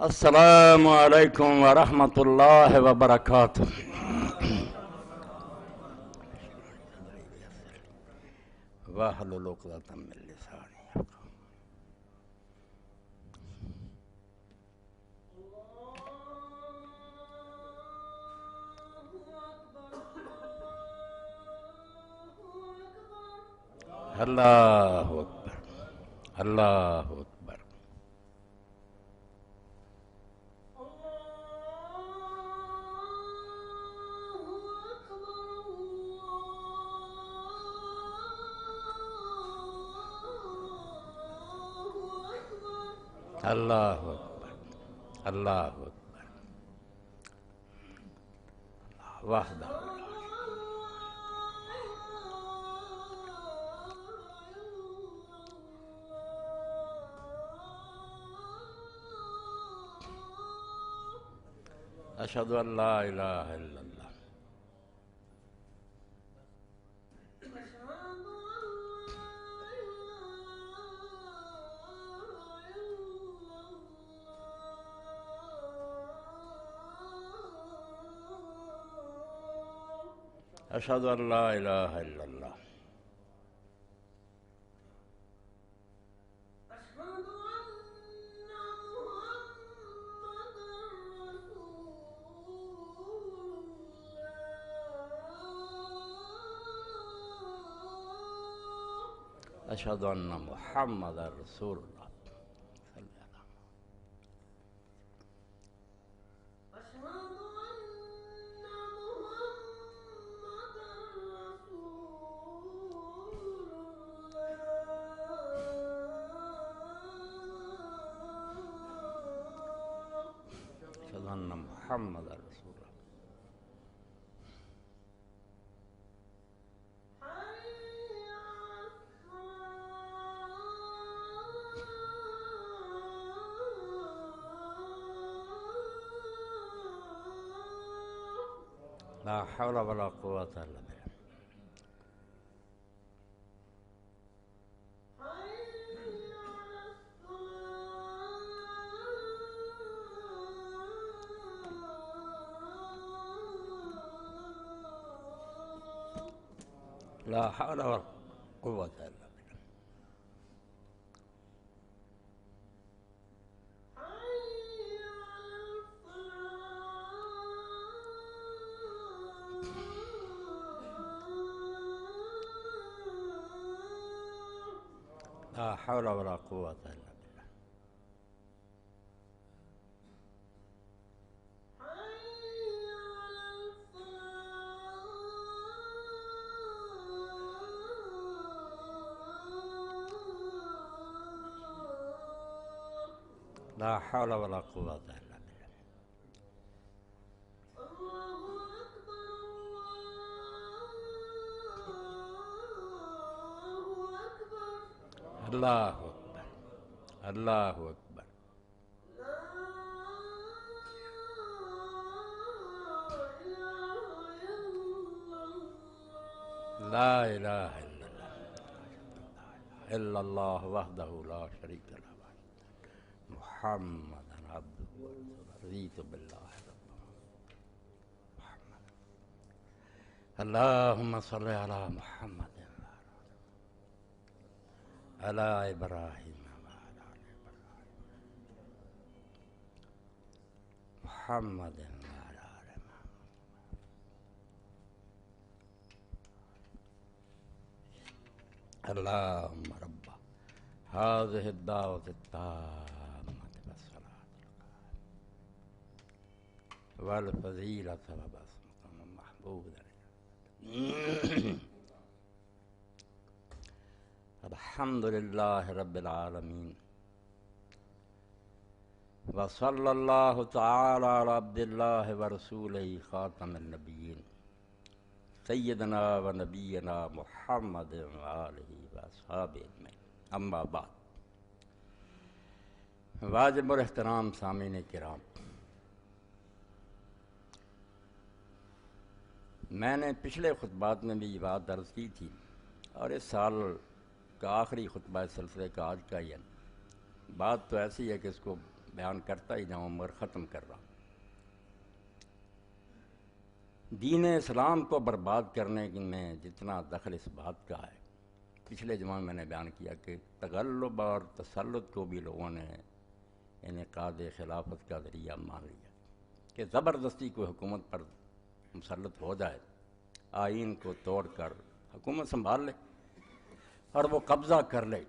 السلام علیکم ورحمۃ اللہ وبرکاتہ۔ واحلل عقدۃ من لسانی یفقہوا۔ اللہ اکبر، اللہ اکبر۔ اللہ اکبر، اللہ اکبر۔ وحدہ اشہد ان لا الہ الا اللہ۔ اشہد ان لا الہ الا اللہ۔ اشہد ان محمد رسول اللہ۔ اشہد ان محمد رسول اللہ۔ لا حول ولا قوة الا باللہ۔ لا حول ولا قوة الا باللہ۔ لا حول ولا قوة الا باللہ۔ لا حول ولا قوة الا باللہ۔ اللہ اکبر، اللہ اکبر۔ لا الہ الا اللہ، الا اللہ وحدہ لا شریک لہ، محمد عبدہ ورسولہ، رضیت باللہ ربا محمد۔ اللہم صلی علی محمد علی ابراہیم وعلی آل ابراہیم، محمد وعلی آل محمد۔ اللہم رب هذه الدعوة التامة والصلاة القائمة والفضيلة وبسمة محمودا الحمد لله رب العالمين، وصلى الله تعالى على عبد الله ورسوله خاتم النبيين سيدنا ونبينا محمد وآله وأصحابه أجمعين، اما بعد۔ واجب الاحترام سامعین کرام، میں نے پچھلے خطبات میں بھی یہ بات درج کی تھی، اور اس سال کا آخری خطبہ اس سلسلے کا آج کا ہی ہے۔ بات تو ایسی ہے کہ اس کو بیان کرتا ہی جاؤں مگر ختم کر رہا ہوں۔ دین اسلام کو برباد کرنے میں جتنا دخل اس بات کا ہے، پچھلے جمعہ میں نے بیان کیا کہ تغلب اور تسلط کو بھی لوگوں نے انعقاد خلافت کا ذریعہ مان لیا کہ زبردستی کوئی حکومت پر مسلط ہو جائے، آئین کو توڑ کر حکومت سنبھال لے اور وہ قبضہ کر لے،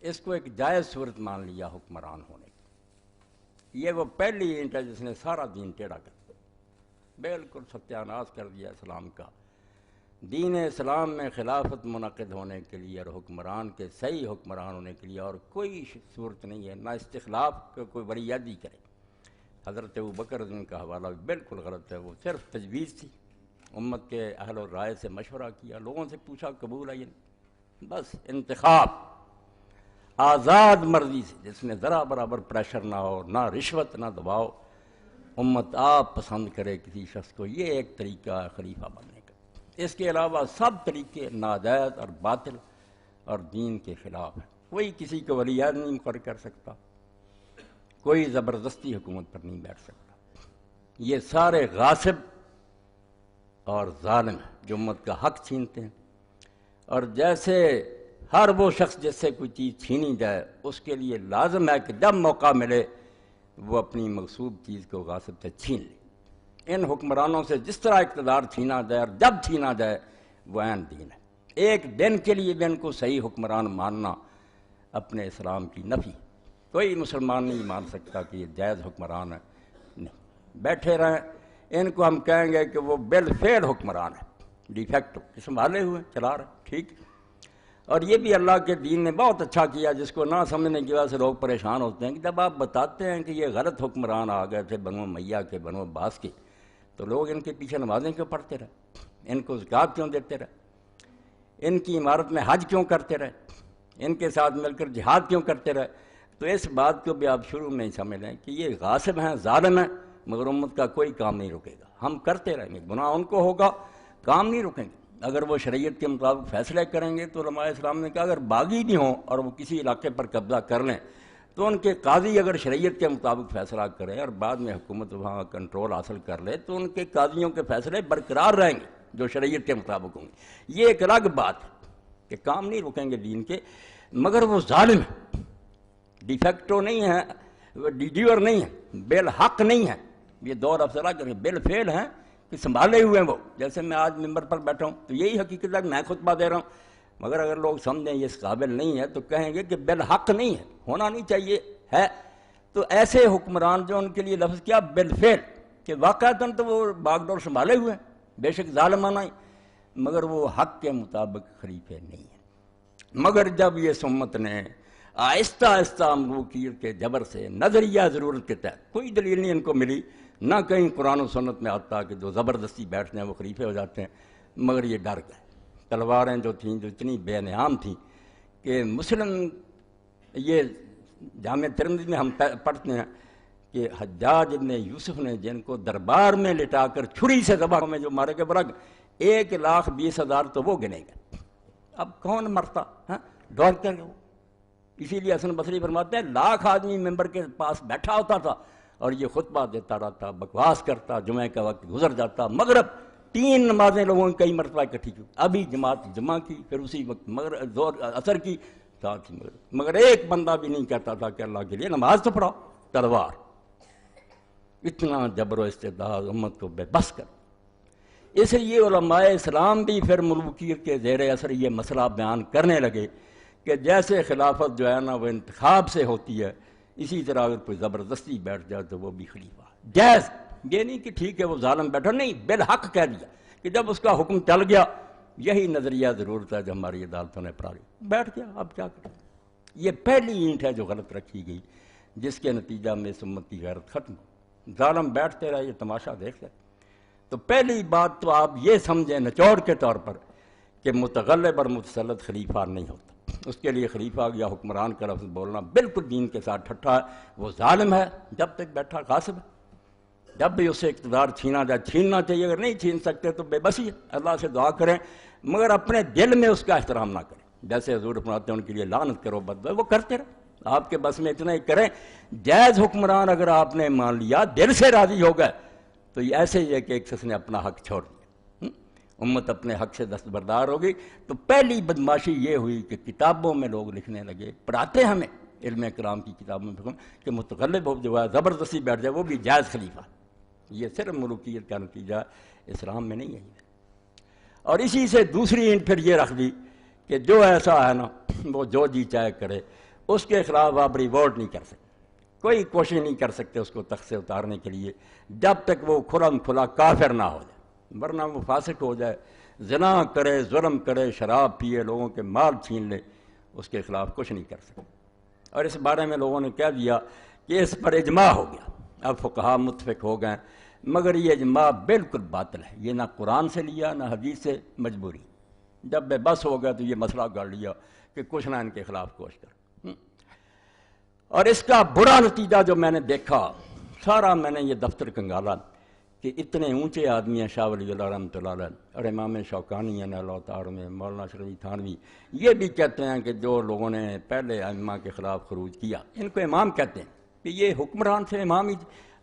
اس کو ایک جائز صورت مان لیا حکمران ہونے کی۔ یہ وہ پہلی اینٹ ہے جس نے سارا دین ٹیڑھا کر دیا، بالکل ستیاناش کر دیا اسلام کا۔ دین اسلام میں خلافت منعقد ہونے کے لیے اور حکمران کے صحیح حکمران ہونے کے لیے اور کوئی صورت نہیں ہے، نہ استخلاف کا کوئی ولیعہد ہی کرے۔ حضرت ابوبکر جن کا حوالہ بھی بالکل غلط ہے، وہ صرف تجویز تھی، امت کے اہل و رائے سے مشورہ کیا، لوگوں سے پوچھا قبول ہے یا نہیں، بس انتخاب آزاد مرضی سے، جس میں ذرا برابر پریشر نہ ہو، نہ رشوت نہ دباؤ، امت آپ پسند کرے کسی شخص کو، یہ ایک طریقہ ہے خلیفہ بننے کا۔ اس کے علاوہ سب طریقے ناجائز اور باطل اور دین کے خلاف ہیں۔ کوئی کسی کو ولیعہد نہیں مقرر کر سکتا، کوئی زبردستی حکومت پر نہیں بیٹھ سکتا، یہ سارے غاصب اور ظالم ہیں جو امت کا حق چھینتے ہیں۔ اور جیسے ہر وہ شخص جس سے کوئی چیز چھینی جائے اس کے لیے لازم ہے کہ جب موقع ملے وہ اپنی مغصوب چیز کو غاصب سے چھین لے۔ ان حکمرانوں سے جس طرح اقتدار چھینا جائے اور جب چھینا جائے وہ عین دین ہے۔ ایک دن کے لیے بھی ان کو صحیح حکمران ماننا اپنے اسلام کی نفی، کوئی مسلمان نہیں مان سکتا کہ یہ جائز حکمران ہے، نہیں، بیٹھے رہیں۔ ان کو ہم کہیں گے کہ وہ بالفعل حکمران ہے، ڈی فیکٹو، سنبھالے ہوئے چلا رہے، ٹھیک۔ اور یہ بھی اللہ کے دین نے بہت اچھا کیا، جس کو نہ سمجھنے کی وجہ سے لوگ پریشان ہوتے ہیں کہ جب آپ بتاتے ہیں کہ یہ غلط حکمران آ گئے تھے بنو امیہ کے، بنو عباس کے، تو لوگ ان کے پیچھے نمازیں کیوں پڑھتے رہے، ان کو زکوٰۃ کیوں دیتے رہے، ان کی عمارت میں حج کیوں کرتے رہے، ان کے ساتھ مل کر جہاد کیوں کرتے رہے؟ تو اس بات کو بھی آپ شروع میں ہی سمجھ لیں کہ یہ غاصب ہیں، ظالم ہیں، مگر امت کا کوئی کام نہیں رکے گا، ہم کرتے رہیں گے، گناہ ان کو ہوگا، کام نہیں رکیں گے۔ اگر وہ شریعت کے مطابق فیصلے کریں گے تو علماء اسلام نے کہا اگر باغی بھی ہوں اور وہ کسی علاقے پر قبضہ کر لیں تو ان کے قاضی اگر شریعت کے مطابق فیصلہ کریں اور بعد میں حکومت وہاں کنٹرول حاصل کر لے تو ان کے قاضیوں کے فیصلے برقرار رہیں گے جو شریعت کے مطابق ہوں گے۔ یہ ایک الگ بات ہے کہ کام نہیں رکیں گے دین کے، مگر وہ ظالم ہے، ڈی فیکٹو نہیں ہے، ڈی ڈیور نہیں ہے، بالحق نہیں ہے، یہ دور افسرہ کریں بالفعل ہیں کہ سنبھالے ہوئے ہیں وہ۔ جیسے میں آج ممبر پر بیٹھا ہوں تو یہی حقیقت ہے کہ میں خطبہ دے رہا ہوں، مگر اگر لوگ سمجھیں یہ اس قابل نہیں ہے تو کہیں گے کہ بالحق نہیں ہے، ہونا نہیں چاہیے ہے۔ تو ایسے حکمران جو ان کے لیے لفظ کیا بالفعل، کہ واقعتاً تو وہ باغ ڈور سنبھالے ہوئے ہیں، بے شک ظالمانہ ہی، مگر وہ حق کے مطابق خلیفے نہیں ہیں۔ مگر جب یہ سمت نے آہستہ آہستہ ملوکیت کے جبر سے نظریہ ضرورت کے تحت، کوئی دلیل نہیں ان کو ملی، نہ کہیں قرآن و سنت میں آتا کہ جو زبردستی بیٹھتے ہیں وہ خلیفے ہو جاتے ہیں، مگر یہ ڈر گئے۔ تلواریں جو تھیں جو اتنی بے نعام تھیں کہ مسلم، یہ جامع ترمذی میں ہم پڑھتے ہیں کہ حجاج ابن یوسف نے جن کو دربار میں لٹا کر چھری سے ذبح میں جو مارے کے برگ 1,20,000 تو وہ گنے گئے۔ اب کون مرتا ہے ڈر کر گئے۔ اسی لیے حسن بصری فرماتے ہیں 1,00,000 آدمی ممبر کے پاس بیٹھا ہوتا تھا اور یہ خطبہ دیتا رہتا، بکواس کرتا، جمعہ کا وقت گزر جاتا، مغرب 3 نمازیں لوگوں نے کئی مرتبہ اکٹھی کی، ابھی جماعت جمعہ کی، پھر اسی وقت مغرب زور عصر کی، ساتھ ہی مگر ایک بندہ بھی نہیں کہتا تھا کہ اللہ کے لیے نماز تو پڑھو، تلوار۔ اتنا جبر و استبداد امت کو بے بس کر، اس لیے علماء اسلام بھی پھر ملوکیت کے زیر اثر یہ مسئلہ بیان کرنے لگے کہ جیسے خلافت جو ہے نا وہ انتخاب سے ہوتی ہے، اسی طرح اگر کوئی زبردستی بیٹھ جائے تو وہ بھی خلیفہ جائز۔ یہ نہیں کہ ٹھیک ہے وہ ظالم بیٹھا، نہیں، بالحق کہہ دیا کہ جب اس کا حکم چل گیا، یہی نظریہ ضرورت ہے جو ہماری عدالتوں نے پڑھا لی، بیٹھ گیا، اب کیا کریں۔ یہ پہلی اینٹ ہے جو غلط رکھی گئی، جس کے نتیجہ میں اس امت کی غیرت ختم ہو، ظالم بیٹھتے رہے، یہ تماشا دیکھ لیں۔ تو پہلی بات تو آپ یہ سمجھیں نچوڑ کے طور پر کہ متغلب اور متسلط خلیفہ نہیں ہوتا، اس کے لیے خلیفہ یا حکمران کا لفظ بولنا بالکل دین کے ساتھ ٹھٹا ہے۔ وہ ظالم ہے جب تک بیٹھا، غاصب ہے، جب بھی اسے اقتدار چھینا جائے چھیننا چاہیے، اگر نہیں چھین سکتے تو بے بسی ہے، اللہ سے دعا کریں، مگر اپنے دل میں اس کا احترام نہ کریں۔ جیسے حضور فرماتے ہیں ان کے لیے لعنت کرو، بددعا وہ کرتے رہے، آپ کے بس میں اتنا ہی کریں. جائز حکمران اگر آپ نے مان لیا، دل سے راضی ہو گئے، تو یہ ایسے ہی ہے کہ ایک شخص نے اپنا حق چھوڑ دیا. امت اپنے حق سے دستبردار ہوگی. تو پہلی بدماشی یہ ہوئی کہ کتابوں میں لوگ لکھنے لگے، پڑھاتے ہمیں علم کرام کی کتابوں میں کہ متغلب ہو جو ہے زبردستی بیٹھ جائے وہ بھی جائز خلیفہ. یہ صرف ملوکیت کا نتیجہ اسلام میں نہیں ہے. اور اسی سے دوسری اینٹ پھر یہ رکھ دی کہ جو ایسا ہے نا وہ جو جی چاہے کرے، اس کے خلاف آپ ریوولٹ نہیں کر سکتے، کوئی کوشش نہیں کر سکتے اس کو تخت سے اتارنے کے لیے جب تک وہ کھلم کھلا کافر نہ ہو جائے. ورنہ وہ فاسق ہو جائے، زنا کرے، ظلم کرے، شراب پیے، لوگوں کے مال چھین لے، اس کے خلاف کچھ نہیں کر سکتے. اور اس بارے میں لوگوں نے کہہ دیا کہ اس پر اجماع ہو گیا. اب فقہا متفق ہو گئے، مگر یہ اجماع بالکل باطل ہے. یہ نہ قرآن سے لیا نہ حدیث سے، مجبوری. جب بے بس ہو گیا تو یہ مسئلہ گڑ لیا کہ کچھ نہ ان کے خلاف کوشش کر. اور اس کا برا نتیجہ جو میں نے دیکھا، سارا میں نے یہ دفتر کنگالا کہ اتنے اونچے آدمی ہیں، شاہ ولی اللہ رحمۃ اللہ علیہ اور امام شوکانی ہیں اللہ تعالی میں، مولانا شرعی تھانوی، یہ بھی کہتے ہیں کہ جو لوگوں نے پہلے ائمہ کے خلاف خروج کیا ان کو امام کہتے ہیں کہ یہ حکمران سے امام ہی.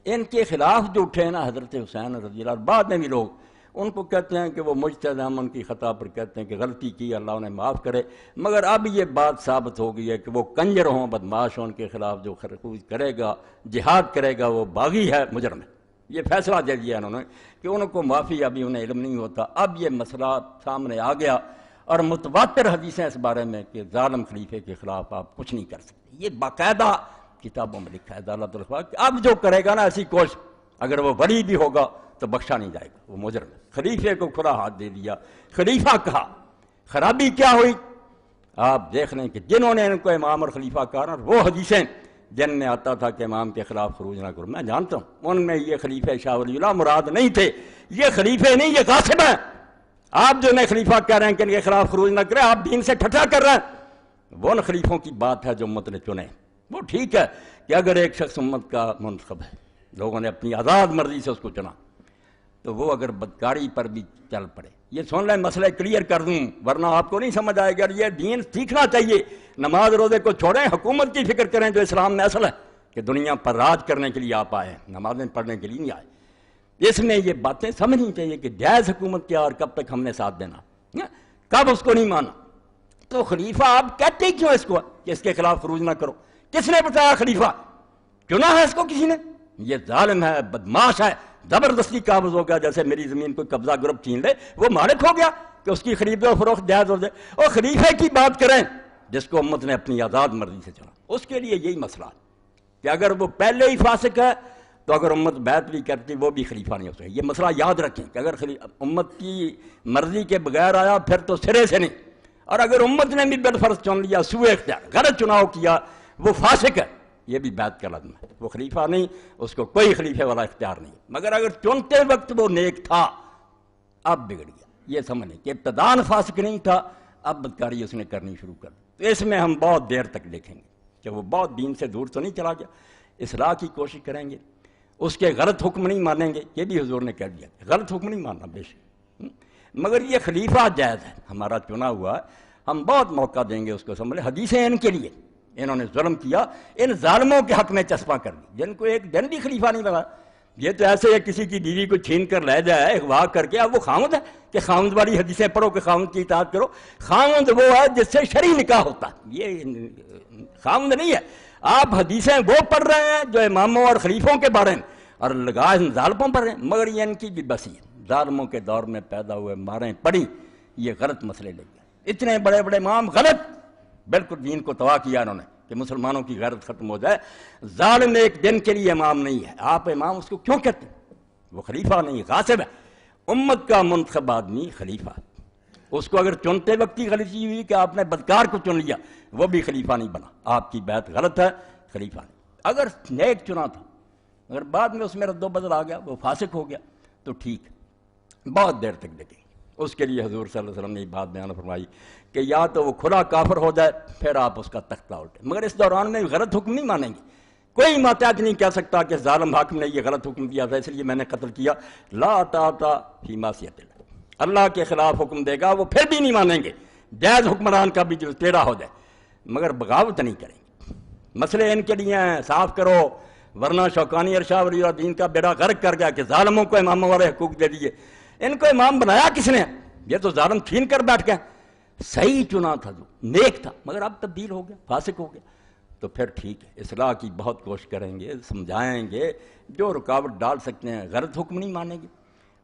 ان کے خلاف جو اٹھے نا حضرت حسین رضی اللہ عنہ، بعد میں بھی لوگ ان کو کہتے ہیں کہ وہ مجتہد ہیں، ان کی خطا پر کہتے ہیں کہ غلطی کی، اللہ انہیں معاف کرے. مگر اب یہ بات ثابت ہو گئی ہے کہ وہ کنجر ہوں، بدماش ہوں، ان کے خلاف جو خروج کرے گا، جہاد کرے گا، وہ باغی ہے، مجرم ہے. یہ فیصلہ دے دیا انہوں نے کہ ان کو معافی، ابھی انہیں علم نہیں ہوتا. اب یہ مسئلہ سامنے آ گیا اور متواتر حدیثیں اس بارے میں کہ ظالم خلیفے کے خلاف آپ کچھ نہیں کر سکتے. یہ باقاعدہ کتابوں میں لکھا ہے عدالت الخوا کہ اب جو کرے گا نا ایسی کوشش، اگر وہ ولی بھی ہوگا تو بخشا نہیں جائے گا، وہ مجرم ہے. خلیفے کو کھلا ہاتھ دے دیا، خلیفہ کہا. خرابی کیا ہوئی؟ آپ دیکھ لیں کہ جنہوں نے ان کو امام اور خلیفہ کہا نا، وہ حدیثیں جن میں آتا تھا کہ امام کے خلاف خروج نہ کرو، میں جانتا ہوں ان میں یہ خلیفہ شاہ ولی اللہ مراد نہیں تھے. یہ خلیفے نہیں، یہ غاصب ہیں. آپ جو نئے خلیفہ کہہ رہے ہیں کہ ان کے خلاف خروج نہ کریں، آپ دین سے ٹھٹھا کر رہے ہیں. وہ ان خلیفوں کی بات ہے جو امت نے چنے. وہ ٹھیک ہے کہ اگر ایک شخص امت کا منتخب ہے، لوگوں نے اپنی آزاد مرضی سے اس کو چنا، تو وہ اگر بدکاری پر بھی چل پڑے. یہ سن لیں، مسئلہ کلیئر کر دوں ورنہ آپ کو نہیں سمجھ آئے گا. یہ دین سیکھنا چاہیے. نماز روزے کو چھوڑیں، حکومت کی فکر کریں جو اسلام میں اصل ہے کہ دنیا پر راج کرنے کے لیے آپ آئے ہیں، نمازیں پڑھنے کے لیے نہیں آئے. اس میں یہ باتیں سمجھنی چاہیے کہ جائز حکومت کیا اور کب تک ہم نے ساتھ دینا، کب اس کو نہیں مانا. تو خلیفہ آپ کہتے کیوں اس کو کہ اس کے خلاف خروج نہ کرو؟ کس نے بتایا خلیفہ؟ چنا ہے اس کو کسی نے؟ یہ ظالم ہے، بدماش ہے، زبردستی قابض ہو گیا. جیسے میری زمین کو قبضہ گروپ چھین لے، وہ مالک ہو گیا کہ اس کی خرید و فروخت جائز ہو جائے. اور خلیفے کی بات کریں جس کو امت نے اپنی آزاد مرضی سے چنا، اس کے لیے یہی مسئلہ ہے کہ اگر وہ پہلے ہی فاسق ہے تو اگر امت بیعت بھی کرتی وہ بھی خلیفہ نہیں ہو سکے. یہ مسئلہ یاد رکھیں کہ اگر امت کی مرضی کے بغیر آیا پھر تو سرے سے نہیں. اور اگر امت نے بھی بالفرض چن لیا، سوء اختیار، غلط چناؤ کیا، وہ فاسق ہے، یہ بھی بیعت کا لازم ہے. وہ خلیفہ نہیں، اس کو کوئی خلیفے والا اختیار نہیں. مگر اگر چنتے وقت وہ نیک تھا، اب بگڑ گیا. یہ سمجھیں کہ ابتداءً فاسق نہیں تھا، اب بدکاری اس نے کرنی شروع کر دی. تو اس میں ہم بہت دیر تک دیکھیں گے کہ وہ بہت دین سے دور تو نہیں چلا گیا. اصلاح کی کوشش کریں گے، اس کے غلط حکم نہیں مانیں گے. یہ بھی حضور نے کہہ دیا غلط حکم نہیں ماننا بے شک، مگر یہ خلیفہ جائز ہے، ہمارا چنا ہوا ہے، ہم بہت موقع دیں گے اس کو سنبھلے. حدیثیں ان کے لیے، انہوں نے ظلم کیا، ان ظالموں کے حق میں چسپاں کر دی جن کو ایک دن بھی خلیفہ نہیں لگا. یہ تو ایسے ہے کسی کی بیوی کو چھین کر لے جائے اغوا کر کے. اب وہ خاوند ہے کہ خاوند والی حدیثیں پڑھو کہ خاوند کی اطاعت کرو. خاوند وہ ہے جس سے شرعی نکاح ہوتا ہے، یہ خاوند نہیں ہے. آپ حدیثیں وہ پڑھ رہے ہیں جو اماموں اور خلیفوں کے بارے میں، اور لگا ان ظالموں پر ہیں. مگر یہ ان کی بھی بسی ہے، ظالموں کے دور میں پیدا ہوئے، ماریں پڑی، یہ غلط مسئلے لے گئے. اتنے بڑے بڑے امام غلط، بالکل دین کو تباہ کیا انہوں نے کہ مسلمانوں کی غیرت ختم ہو جائے. ظالم ایک دن کے لیے امام نہیں ہے. آپ امام اس کو کیوں کہتے ہیں؟ وہ خلیفہ نہیں، غاصب ہے. امت کا منتخب آدمی خلیفہ، اس کو اگر چنتے وقت ہی غلطی ہوئی کہ آپ نے بدکار کو چن لیا، وہ بھی خلیفہ نہیں بنا. آپ کی بیعت غلط ہے، خلیفہ نہیں. اگر نیک چنا تھا، اگر بعد میں اس میں رد و بدل آ گیا، وہ فاسق ہو گیا، تو ٹھیک ہے، بہت دیر تک دیکھیں. اس کے لیے حضور صلی اللہ علیہ وسلم نے یہ بات بیان فرمائی کہ یا تو وہ کھلا کافر ہو جائے پھر آپ اس کا تختہ الٹیں. مگر اس دوران میں غلط حکم نہیں مانیں گے. کوئی ماتحت نہیں کہہ سکتا کہ ظالم حاکم نے یہ غلط حکم دیا تھا اس لیے میں نے قتل کیا. لا طاعۃ فی معصیۃ اللہ، اللہ کے خلاف حکم دے گا وہ پھر بھی نہیں مانیں گے. جائز حکمران کا بھی جو ٹیڑھا ہو جائے، مگر بغاوت نہیں کریں گے. مسئلے ان کے لیے ہیں، صاف کرو، ورنہ شوکانی ارشاد ولی اللہ دین کا بیڑا غرق کر گیا کہ ظالموں کو اماموں والے حقوق دے دیے۔ ان کو امام بنایا کس نے؟ یہ تو ظالم چھین کر بیٹھ گئے۔ صحیح چنا تھا، جو نیک تھا، مگر اب تبدیل ہو گیا، فاسق ہو گیا، تو پھر ٹھیک ہے، اصلاح کی بہت کوشش کریں گے، سمجھائیں گے، جو رکاوٹ ڈال سکتے ہیں۔ غلط حکم نہیں مانیں گے،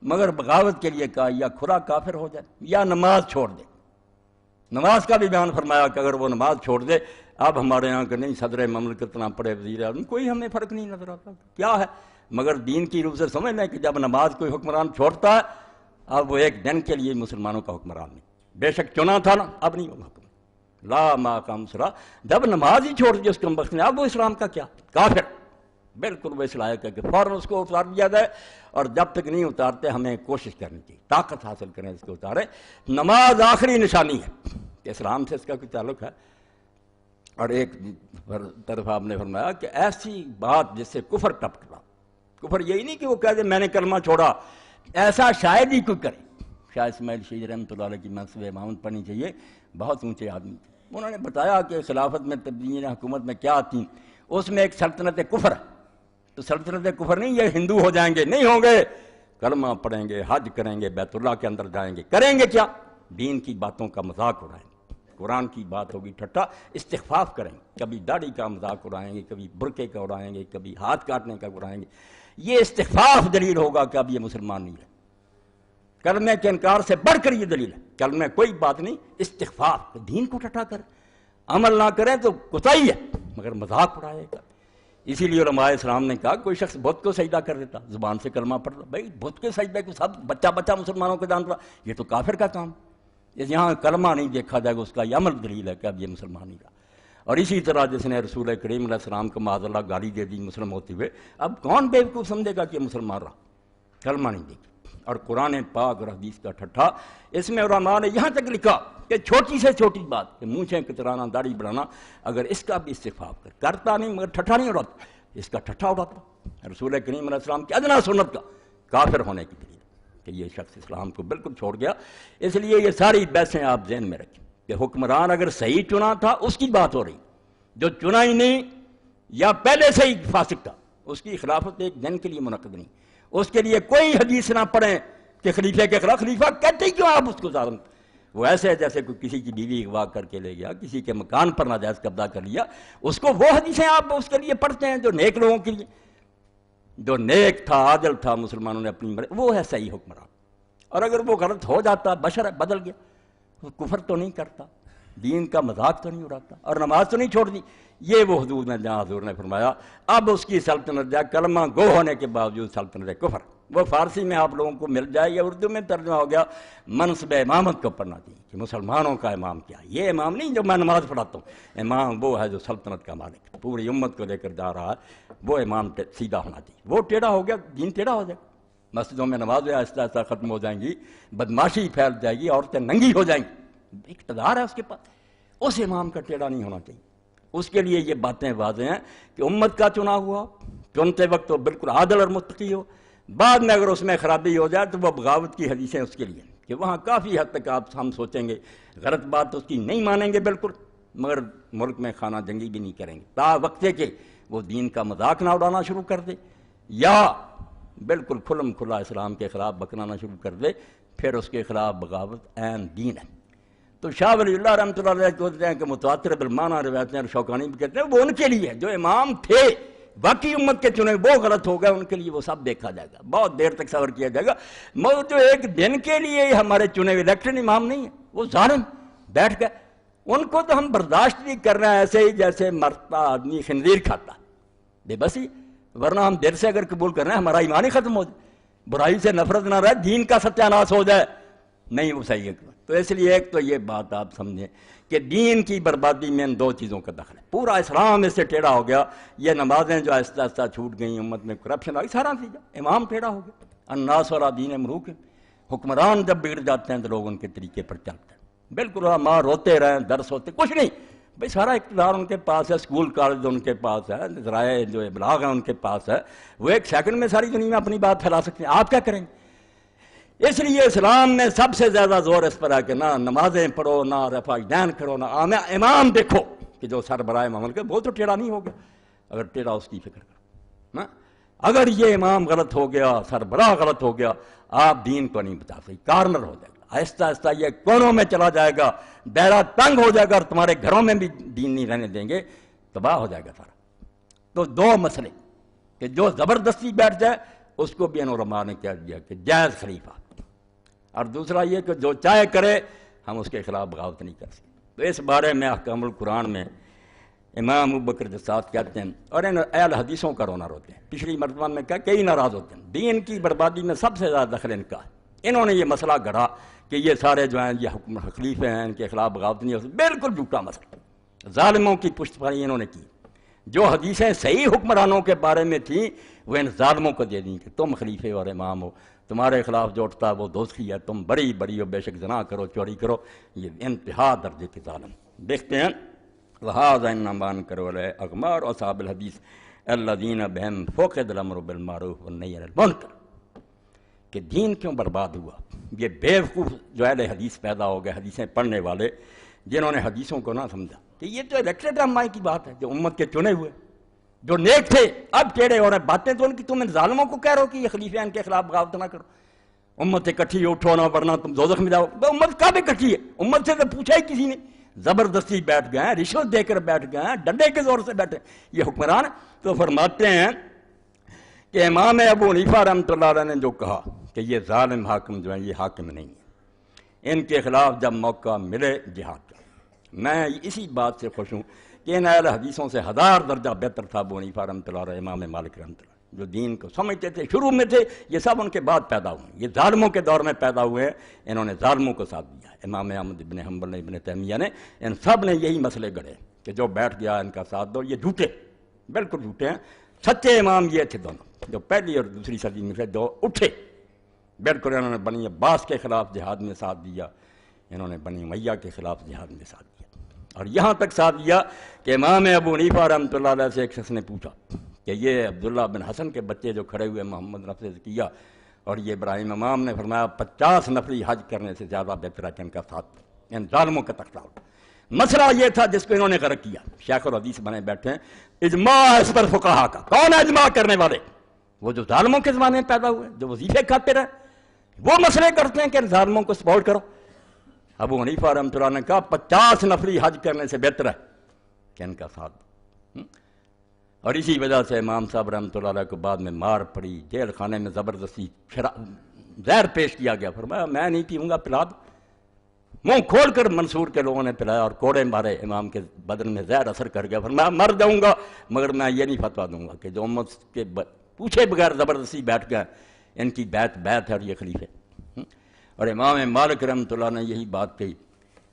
مگر بغاوت کے لیے کہا یا کھلا کافر ہو جائے یا نماز چھوڑ دے۔ نماز کا بھی بیان فرمایا کہ اگر وہ نماز چھوڑ دے، اب ہمارے یہاں کہ نہیں صدر مملکت نہ پڑے، وزیر اعظم، کوئی ہمیں فرق نہیں نظر آتا کیا ہے، مگر دین کی روح سے سمجھ لیں کہ جب نماز کوئی حکمران چھوڑتا ہے، اب وہ ایک دن کے لیے مسلمانوں کا حکمران نہیں، بے شک چنا تھا نا، اب نہیں ہوگا حکم لا ما قام صلاح، جب نماز ہی چھوڑ دی اس کم بخت نے، اب وہ اسلام کا کیا، کافر، بالکل وہ اس لائق ہے کہ فوراً اس کو اتار دیا جائے، اور جب تک نہیں اتارتے ہمیں کوشش کرنی چاہیے، طاقت حاصل کریں اس کو اتارے۔ نماز آخری نشانی ہے کہ اسلام سے اس کا کوئی تعلق ہے۔ اور ایک طرف آپ نے فرمایا کہ ایسی بات جس سے کفر ٹپکنا، کفر یہی نہیں کہ وہ کہہ دے میں نے کلمہ چھوڑا، ایسا شاید ہی کوئی کرے۔ شاہ اسماعیل شہید رحمۃ اللہ علیہ کی منصب امامت پڑھنی چاہیے، بہت اونچے آدمی تھے، انہوں نے بتایا کہ خلافت میں تبدیلی حکومت میں کیا آتی، اس میں ایک سلطنت کفر ہے، تو سلطنت کفر نہیں یہ ہندو ہو جائیں گے، نہیں ہوں گے، کلمہ پڑھیں گے، حج کریں گے، بیت اللہ کے اندر جائیں گے، کریں گے کیا، دین کی باتوں کا مذاق اڑائیں گے، قرآن کی بات ہوگی ٹھٹا، استخفاف کریں گے، کبھی داڑھی کا مذاق اڑائیں گے، کبھی برقعے کا اڑائیں گے، کبھی ہاتھ کاٹنے کا اڑائیں گے، یہ استخفاف دلیل ہوگا کہ اب یہ مسلمان نہیں ہے۔ کلمے کے انکار سے بڑھ کر یہ دلیل ہے، کلمے کوئی بات نہیں، استخفاف، دین کو ٹھٹا کر عمل نہ کریں تو کوتاہی ہے، مگر مذاق اڑائے گا۔ اسی لیے علماء اسلام نے کہا کوئی شخص بت کو سجدہ کر دیتا، زبان سے کلمہ پڑھتا، بھائی بت کے سجدے کو سب بچہ مسلمانوں کو جانتا، یہ تو کافر کا کام، یہاں کلمہ نہیں دیکھا جائے گا، اس کا یہ عمل دلیل ہے کہ اب یہ مسلمان نہیں رہا۔ اور اسی طرح جس نے رسول کریم علیہ السلام کو معاذ اللہ گالی دے دی مسلم ہوتے ہوئے، اب کون بیوقوف سمجھے گا کہ یہ مسلمان رہا، کلمہ نہیں دیکھا۔ اور قرآن پاک اور حدیث کا ٹھٹھا، اس میں علماء نے یہاں تک لکھا کہ چھوٹی سے چھوٹی بات کہ مونچھیں کترانا، داڑھی بڑھانا، اگر اس کا بھی استخفاف کرتا نہیں مگر ٹھٹھا نہیں اڑاتا، اس کا ٹھٹھا اڑاتا، رسول کریم علیہ السلام کی ادنا سنت کا کافر ہونے کی دلیل کہ یہ شخص اسلام کو بالکل چھوڑ گیا۔ اس لیے یہ ساری بحثیں آپ ذہن میں رکھیں کہ حکمران اگر صحیح چنا تھا اس کی بات ہو رہی، جو چنا ہی نہیں یا پہلے سے ہی فاسق تھا، اس کی خلافت ایک دن کے لیے منعقد نہیں، اس کے لیے کوئی حدیث نہ پڑھیں کہ خلیفہ کے خلاف، خلیفہ کہتے ہی کیوں آپ اس کو ظالم، وہ ایسے ہے جیسے کوئی کسی کی بیوی اغوا کر کے لے گیا، کسی کے مکان پر ناجائز قبضہ کر لیا، اس کو وہ حدیثیں آپ اس کے لیے پڑھتے ہیں جو نیک لوگوں کے لیے، جو نیک تھا، عادل تھا، مسلمانوں نے اپنی وہ ہے صحیح حکمران۔ اور اگر وہ غلط ہو جاتا، بشر ہے، بدل گیا، وہ کفر تو نہیں کرتا، دین کا مذاق تو نہیں اڑاتا، اور نماز تو نہیں چھوڑ دی، یہ وہ حدود میں جہاں حضور نے فرمایا اب اس کی سلطنت جائے، کلمہ گو ہونے کے باوجود سلطنت کفر، وہ فارسی میں آپ لوگوں کو مل جائے یا اردو میں ترجمہ ہو گیا، منصب امامت کو پڑھنا چاہیے کہ مسلمانوں کا امام کیا ہے، یہ امام نہیں جو میں نماز پڑھاتا ہوں، امام وہ ہے جو سلطنت کا مالک پوری امت کو لے کر جا رہا ہے، وہ امام سیدھا ہونا چاہیے، وہ ٹیڑھا ہو گیا دین ٹیڑھا ہو جائے، مسجدوں میں نمازیں آہستہ آہستہ ختم ہو جائیں گی، بدماشی پھیل جائے گی، عورتیں ننگی ہو جائیں گی، اقتدار ہے اس کے پاس، اس امام کا ٹیڑھا نہیں ہونا چاہیے۔ اس کے لیے یہ باتیں واضح ہیں کہ امت کا چنا ہوا، چنتے وقت تو بالکل عادل اور متقی ہو، بعد میں اگر اس میں خرابی ہو جائے تو وہ بغاوت کی حدیثیں اس کے لیے کہ وہاں کافی حد تک ہم سوچیں گے غلط بات اس کی نہیں مانیں گے بالکل، مگر ملک میں خانہ جنگی بھی نہیں کریں گے تا وقتے کہ وہ دین کا مذاق نہ اڑانا شروع کر دے یا بالکل کھلم کھلا اسلام کے خلاف بکنا شروع کر دے، پھر اس کے خلاف بغاوت عین دین ہے۔ تو شاہ ولی اللہ رحمۃ اللہ علیہ کہتے ہیں کہ متواتر بالمعنی روایتیں اور شوکانی بھی کہتے ہیں وہ ان کے لیے جو امام تھے باقی امت کے چنے وہ غلط ہو گئے، ان کے لیے وہ سب دیکھا جائے گا، بہت دیر تک صبر کیا جائے گا، مگر جو ایک دن کے لیے ہمارے چنے ہوئے الیکشن امام نہیں ہے، وہ ظالم بیٹھ گئے، ان کو تو ہم برداشت نہیں کر رہے ہیں، ایسے ہی جیسے مرتا آدمی خنزیر کھاتا، بے بسی، ورنہ ہم دل سے اگر قبول کر رہے ہیں ہمارا ایمان ہی ختم ہو جائے، برائی سے نفرت نہ رہے، دین کا ستیہ ناش ہو جائے، نہیں وہ صحیح ہے۔ تو اس لیے ایک تو یہ بات آپ سمجھیں کہ دین کی بربادی میں ان دو چیزوں کا دخل ہے، پورا اسلام اس سے ٹیڑھا ہو گیا، یہ نمازیں جو آہستہ آہستہ چھوٹ گئیں، امت میں کرپشن آ گئی، سارا نتیجہ امام ٹیڑھا ہو گیا، الناس علی دین ملوک، حکمران جب بگڑ جاتے ہیں تو لوگ ان کے طریقے پر چلتے ہیں، بالکل ماں روتے رہیں، درس ہوتے کچھ نہیں، بھئی سارا اقتدار ان کے پاس ہے، اسکول کالج ان کے پاس ہے، ذرائع جو ابلاغ ہیں ان کے پاس ہے، وہ ایک سیکنڈ میں ساری دنیا میں اپنی بات پھیلا سکتے ہیں، آپ کیا کریں گے؟ اس لیے اسلام میں سب سے زیادہ زور اس پر ہے کہ نہ نمازیں پڑھو، نہ رفع دین کرو، نہ امام دیکھو کہ جو سربراہ مملکت ہے وہ تو ٹیڑھا نہیں ہو گیا، اگر ٹیڑھا اس کی فکر کرو. اگر یہ امام غلط ہو گیا، سربراہ غلط ہو گیا، آپ دین کو نہیں بتا سکتے، کارنر ہو جائے گا، آہستہ آہستہ یہ کونوں میں چلا جائے گا، دائرہ تنگ ہو جائے گا، اور تمہارے گھروں میں بھی دین نہیں رہنے دیں گے، تباہ ہو جائے گا سارا. تو دو مسئلے کہ جو زبردستی بیٹھ جائے اس کو بھی علماء نے کہہ دیا کہ جائز خلیفہ، اور دوسرا یہ کہ جو چاہے کرے ہم اس کے خلاف بغاوت نہیں کر سکتے. تو اس بارے میں احکام القرآن میں امام ابوبکر جساس کہتے ہیں، اور ان اہل حدیثوں کا رونا روتے ہیں. پچھلی مرتبہ میں کہا کئی ناراض ہوتے ہیں، دین کی بربادی میں سب سے زیادہ دخل ان کا ہے. انہوں نے یہ مسئلہ گڑھا کہ یہ سارے جو ہیں یہ خلیفے ہیں، ان کے خلاف بغاوت نہیں ہو سکتی. بالکل جھوٹا مسئلہ، ظالموں کی پشت پانی انہوں نے کی. جو حدیثیں صحیح حکمرانوں کے بارے میں تھیں وہ ان ظالموں کو دے دیں کہ تم خلیفے اور امام ہو، تمہارے خلاف جو اٹھتا ہے وہ دوزخی ہے، تم بڑی بڑی ہو، بے شک زنا کرو، چوری کرو. یہ انتہا درجے کے ظالم. دیکھتے ہیں وَهَذَا إِنَّمَا أَنْكَرُ عَلَيْهِ أَغْمَارُ أَصْحَابِ الْحَدِيثِ الَّذِينَ بِهِمْ فُقِدَ الْأَمْرُ بِالْمَعْرُوفِ وَالنَّهْيُ عَنِ الْمُنكَرِ. کہ دین کیوں برباد ہوا؟ یہ بیوقوف جو اہل حدیث پیدا ہو گئے، حدیثیں پڑھنے والے، جنہوں نے حدیثوں کو نہ سمجھا کہ یہ تو الیکٹڈ رہنمائی کی بات ہے، جو امت کے چنے ہوئے، جو نیک تھے اب ٹیڑھے ہو رہے ہیں. باتیں تو ان کی تم ان ظالموں کو کہہ رہو کہ یہ خلیفے ان کے خلاف بغاوت نہ کرو، امت اکٹھی اٹھو نہ ورنہ تم دوزخ میں جاؤ. امت کب اکٹھی ہے؟ امت سے تو پوچھا ہی کسی نے. زبردستی بیٹھ گئے ہیں، رشوت دے کر بیٹھ گئے ہیں، ڈنڈے کے زور سے بیٹھے یہ حکمران. تو فرماتے ہیں کہ امام ابو حنیفہ رحمۃ اللہ علیہ نے جو کہا کہ یہ ظالم حاکم جو ہیں یہ حاکم نہیں ہیں، ان کے خلاف جب موقع ملے جہاد کا. میں اسی بات سے خوش ہوں کہ ان اہل حدیثوں سے 1000 درجہ بہتر تھا ابو حنیفہ رحمۃ اللہ علیہ، امام مالک رحمۃ اللہ، جو دین کو سمجھتے تھے، شروع میں تھے. یہ سب ان کے بعد پیدا ہوئے، یہ ظالموں کے دور میں پیدا ہوئے ہیں، انہوں نے ظالموں کو ساتھ دیا. امام احمد ابن حنبل نے، ابن تیمیہ نے، ان سب نے یہی مسئلے گڑھے کہ جو بیٹھ گیا ان کا ساتھ دو. یہ جھوٹے، بالکل جھوٹے ہیں. سچے امام یہ تھے دونوں، جو پہلی اور دوسری صدی میں سے جو اٹھے. بالکل انہوں نے بنی عباس کے خلاف جہاد میں ساتھ دیا، انہوں نے بنی امیہ کے خلاف جہاد میں ساتھ دیا، اور یہاں تک ساتھ دیا کہ امام ابو حنیفہ رحمۃ اللہ علیہ سے ایک شخص نے پوچھا کہ یہ عبداللہ بن حسن کے بچے جو کھڑے ہوئے محمد نفذ کیا اور یہ ابراہیم امام نے فرمایا 50 نفری حج کرنے سے زیادہ بہتر ہے کہ ان کا ساتھ ان ظالموں کا تختہ. مسئلہ یہ تھا جس کو انہوں نے غرق کیا. شیخ الحدیث بنے بیٹھے ہیں، اجماع اس پر فقہا کا. کون ہے اجماع کرنے والے؟ وہ جو ظالموں کے زمانے میں پیدا ہوئے، جو وظیفے کھاتے رہے، وہ مسئلے کرتے ہیں کہ ان ظالموں کو سپورٹ کرو. ابو حنیفہ رحمۃ اللہ نے کہا 50 نفری حج کرنے سے بہتر ہے کہ ان کا ساتھ. اور اسی وجہ سے امام صاحب رحمۃ اللہ علیہ کو بعد میں مار پڑی، جیل خانے میں زبردستی زہر پیش کیا گیا. فرمایا میں نہیں پیوں گا، پلا دو. منہ کھول کر منصور کے لوگوں نے پلایا اور کوڑے مارے، امام کے بدن میں زہر اثر کر گیا. فرمایا مر جاؤں گا مگر میں یہ نہیں فتویٰ دوں گا کہ جو امت کے پوچھے بغیر زبردستی بیٹھ گئے ان کی بیعت ہے اور یہ خلیفے. اور امام مالک رحمۃ اللہ نے یہی بات کہی.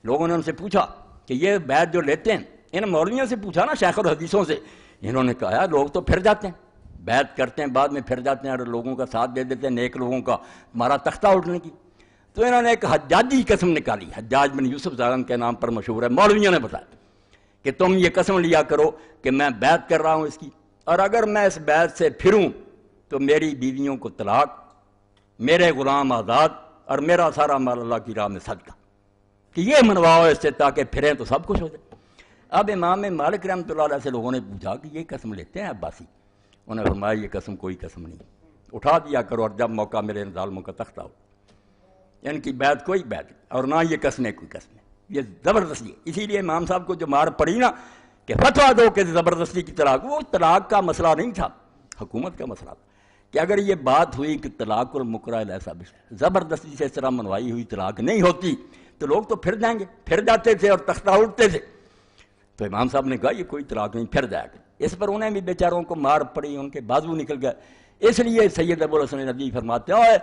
لوگوں نے ان سے پوچھا کہ یہ بیعت جو لیتے ہیں، ان مولویوں سے پوچھا نا، شیخ الحدیثوں سے. انہوں نے کہا لوگ تو پھر جاتے ہیں، بیعت کرتے ہیں، بعد میں پھر جاتے ہیں اور لوگوں کا ساتھ دے دیتے ہیں، نیک لوگوں کا، تمہارا تختہ اٹھنے کی. تو انہوں نے ایک حجاجی قسم نکالی، حجاج بن یوسف ظالم کے نام پر مشہور ہے. مولویوں نے بتایا کہ تم یہ قسم لیا کرو کہ میں بیعت کر رہا ہوں اس کی، اور اگر میں اس بیعت سے پھروں تو میری بیویوں کو طلاق، میرے غلام آزاد، اور میرا سارا مال اللہ کی راہ میں صدقہ، کہ یہ منواؤ اس سے تاکہ پھریں تو سب کچھ ہو جائے. اب امام مالک رحمۃ اللہ علیہ سے لوگوں نے پوچھا کہ یہ قسم لیتے ہیں عباسی؟ انہوں نے فرمایا یہ قسم کوئی قسم نہیں، اٹھا دیا کرو اور جب موقع ملے ان ظالموں کا تختہ ہو. ان کی بیعت کوئی بیعت اور نہ یہ قسمیں کوئی قسمیں، یہ زبردستی ہے. اسی لیے امام صاحب کو جو مار پڑی نا کہ فتویٰ دو کہ زبردستی کی طلاق، وہ طلاق کا مسئلہ نہیں تھا، حکومت کا مسئلہ تھا. کہ اگر یہ بات ہوئی کہ طلاق المکرہ ایسا زبردستی سے اس طرح منوائی ہوئی طلاق نہیں ہوتی تو لوگ تو پھر جائیں گے، پھر جاتے تھے اور تختہ اٹھتے تھے. تو امام صاحب نے کہا یہ کوئی طلاق نہیں، پھر جائے گا. اس پر انہیں بھی بیچاروں کو مار پڑی، ان کے بازو نکل گئے. اس لیے سید ابو الحسن ندوی فرماتے ہیں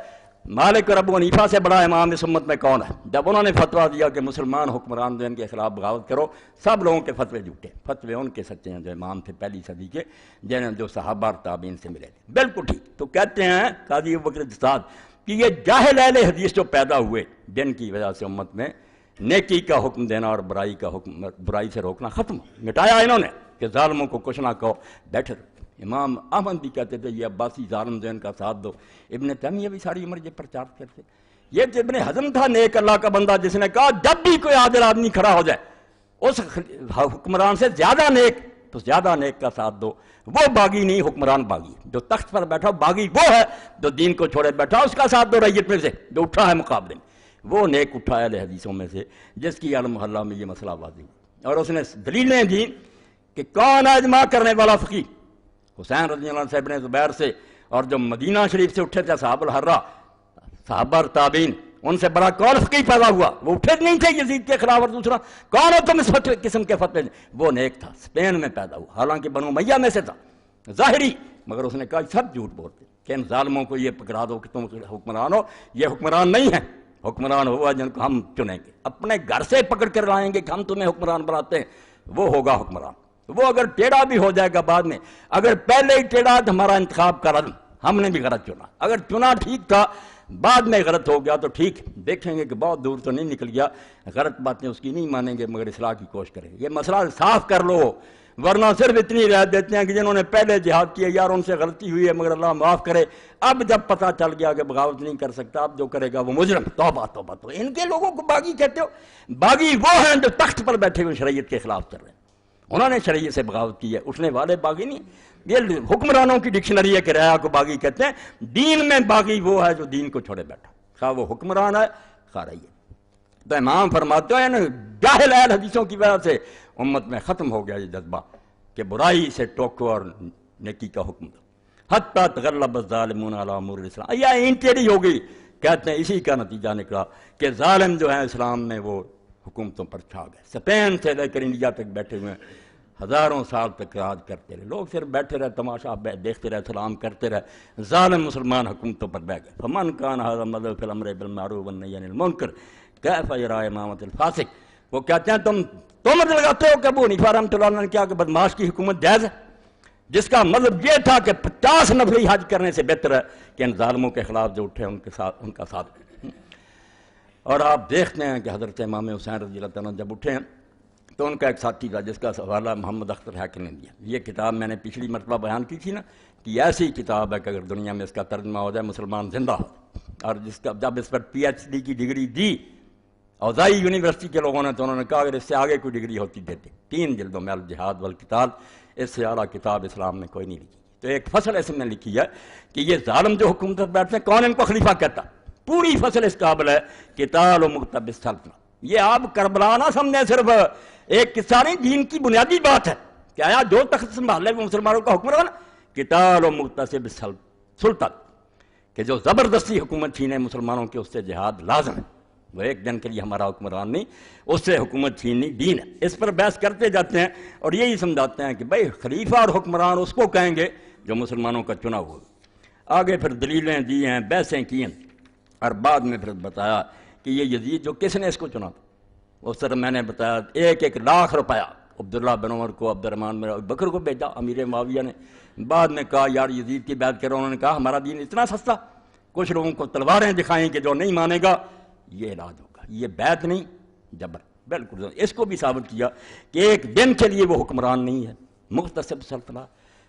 مالک اور ابو حنیفہ سے بڑا امام اس امت میں کون ہے؟ جب انہوں نے فتویٰ دیا کہ مسلمان حکمران جو ان کے خلاف بغاوت کرو، سب لوگوں کے فتوے جھوٹے، فتوے ان کے سچے ہیں جو امام تھے پہلی صدی کے، جنہیں جو صحابہ اور تابعین سے ملے تھے. بالکل ٹھیک. تو کہتے ہیں قاضی ابوبکر جساس کہ یہ جاہل اہل حدیث جو پیدا ہوئے، جن کی وجہ سے امت میں نیکی کا حکم دینا اور برائی سے روکنا ختم، مٹایا انہوں نے کہ ظالموں کو کچھ نہ کہو، بیٹھے. امام احمد بھی کہتے تھے یہ عباسی ظالم جو ان کا ساتھ دو. ابن تیمیہ بھی ساری عمر یہ پرچار کرتے. یہ ابن حزم تھا نیک اللہ کا بندہ، جس نے کہا جب بھی کوئی عادل آدمی کھڑا ہو جائے اس حکمران سے زیادہ نیک تو زیادہ نیک کا ساتھ دو. وہ باغی نہیں، حکمران باغی. جو تخت پر بیٹھا باغی وہ ہے جو دین کو چھوڑے بیٹھا، اس کا ساتھ دو ریت میں سے جو اٹھا ہے مقابلے میں. وہ نیک اٹھا ہے اہل حدیثوں میں سے جس کی عالم محلہ میں یہ مسئلہ واضح ہوا، اور اس نے دلیلیں دی کہ کون ہے اجماع کرنے والا فقیہ. حسین رضی اللہ عنہ سے ابن زبیر سے، اور جو مدینہ شریف سے اٹھے تھے صحاب الحرہ، صحابہ اور تابعین، ان سے بڑا کون فقیہ پیدا ہوا؟ وہ اٹھے نہیں تھے یزید کے خلاف. اور دوسرا کون ہو تم اس قسم کے فتوے؟ وہ نیک تھا، اسپین میں پیدا ہوا، حالانکہ بنو امیہ میں سے تھا ظاہری، مگر اس نے کہا سب جھوٹ بولتے کہ ان ظالموں کو یہ پکڑا دو کہ تم حکمران ہو. یہ حکمران نہیں ہے، حکمران ہوا جن کو ہم چنیں گے، اپنے گھر سے پکڑ کر لائیں گے کہ ہم تمہیں حکمران بناتے ہیں، وہ ہوگا حکمران. وہ اگر ٹیڑھا بھی ہو جائے گا بعد میں، اگر پہلے ہی ٹیڑھا تو ہمارا انتخاب کرا دوں، ہم نے بھی غلط چنا. اگر چنا ٹھیک تھا بعد میں غلط ہو گیا تو ٹھیک، دیکھیں گے کہ بہت دور تو نہیں نکل گیا، غلط باتیں اس کی نہیں مانیں گے مگر اصلاح کی کوشش کریں گے. یہ مسئلہ صاف کر لو، ورنہ صرف اتنی رعایت دیتے ہیں کہ جنہوں نے پہلے جہاد کیا یار ان سے غلطی ہوئی ہے مگر اللہ معاف کرے. اب جب پتہ چل گیا کہ بغاوت نہیں کر سکتا، اب جو کرے گا وہ مجرم. توبہ توبہ. تو ان کے لوگوں کو باغی کہتے ہو؟ باغی وہ ہیں جو تخت پر بیٹھے ہوئے شریعت کے خلاف چل رہے ہیں، انہوں نے شریعت سے بغاوت کی ہے، اٹھنے والے باغی نہیں. یہ حکمرانوں کی ڈکشنری ہے کہ رعایا کو باغی کہتے ہیں. دین میں باغی وہ ہے جو دین کو چھوڑے بیٹھا، خواہ وہ حکمران ہے خواہ رعیت. تو امام فرماتے ہیں جاہل اہل حدیثوں کی وجہ سے امت میں ختم ہو گیا یہ جذبہ کہ برائی سے ٹوکو اور نیکی کا حکم دو. حتیٰ تغلب الظالمون علی امور الاسلام. یا این ٹیڑھی ہو گئی. کہتے ہیں اسی کا نتیجہ نکلا کہ ظالم جو ہیں اسلام میں وہ حکومتوں پر چھا گئے. اسپین سے لے کر انڈیا تک بیٹھے ہوئے ہیں، ہزاروں سال تک راج کرتے رہے. لوگ صرف بیٹھے رہے، تماشا دیکھتے رہے، سلام کرتے رہے. ظالم مسلمان حکومتوں پر بیٹھ گئے. فمن کان ھذا مذہب فی الامر بالمعروف والنہی عن المنکر کیف یری امامۃ الفاسق. وہ کہتے ہیں تم لگاتے ہو کہ ابو حنیفہ رحمۃ اللہ نے کیا کہ بدماش کی حکومت جائز ہے، جس کا مطلب یہ تھا کہ 50 نفلی حج کرنے سے بہتر ہے کہ ان ظالموں کے خلاف جو اٹھے ان کا ساتھ. اور آپ دیکھتے ہیں کہ حضرت امام حسین رضی اللہ تعالیٰ جب اٹھے ہیں تو ان کا ایک ساتھی تھا جس کا حوالہ محمد اختر حیکر نے دیا. یہ کتاب میں نے پچھلی مرتبہ بیان کی تھی نا کہ یہ ایسی کتاب ہے کہ اگر دنیا میں اس کا ترجمہ ہو جائے مسلمان زندہ ہو. اور جس کا جب اس پر PhD کی ڈگری دی اوزائی یونیورسٹی کے لوگوں نے تو انہوں نے کہا اگر اس سے آگے کوئی ڈگری ہوتی دیتے. 3 جلدوں میں الجہاد والقتال، اس سے اعلیٰ کتاب اسلام میں کوئی نہیں لکھی. تو ایک فصل اس میں لکھی ہے کہ یہ ظالم جو حکومت پر بیٹھتے ہیں کون ان کو خلیفہ کہتا. پوری فصل اس قابل ہے قتال و مقتبس سلطنہ. یہ آپ کربلا نہ سمجھیں صرف ایک قصہ نہیں، دین کی بنیادی بات ہے کہ آیا جو تخت سنبھالے وہ مسلمانوں کا حکمران. قتال و مقتصب سلطن، کہ جو زبردستی حکومت چھینے مسلمانوں کے، اس سے جہاد لازم ہے. وہ ایک دن کے لیے ہمارا حکمران نہیں، اس سے حکومت چھیننی دین ہے. اس پر بحث کرتے جاتے ہیں اور یہی سمجھاتے ہیں کہ بھائی خلیفہ اور حکمران اس کو کہیں گے جو مسلمانوں کا چنا ہوا. آگے پھر دلیلیں دی ہیں، بحثیں کی ہیں، اور بعد میں پھر بتایا کہ یہ یزید جو کس نے اس کو چنا تھا. اس طرح میں نے بتایا 1 لاکھ روپیہ عبداللہ بن عمر کو، عبد الرحمن بن ابی بکر کو بھیجا امیر معاویہ نے. بعد میں کہا یار یزید کی بیعت کرو. انہوں نے کہا ہمارا دین اتنا سستا، کچھ لوگوں کو تلواریں دکھائیں کہ جو نہیں مانے گا یہ علاج ہوگا. یہ بیعت نہیں، جبر. بالکل اس کو بھی ثابت کیا کہ ایک دن کے لیے وہ حکمران نہیں ہے. مختصب سلطنہ،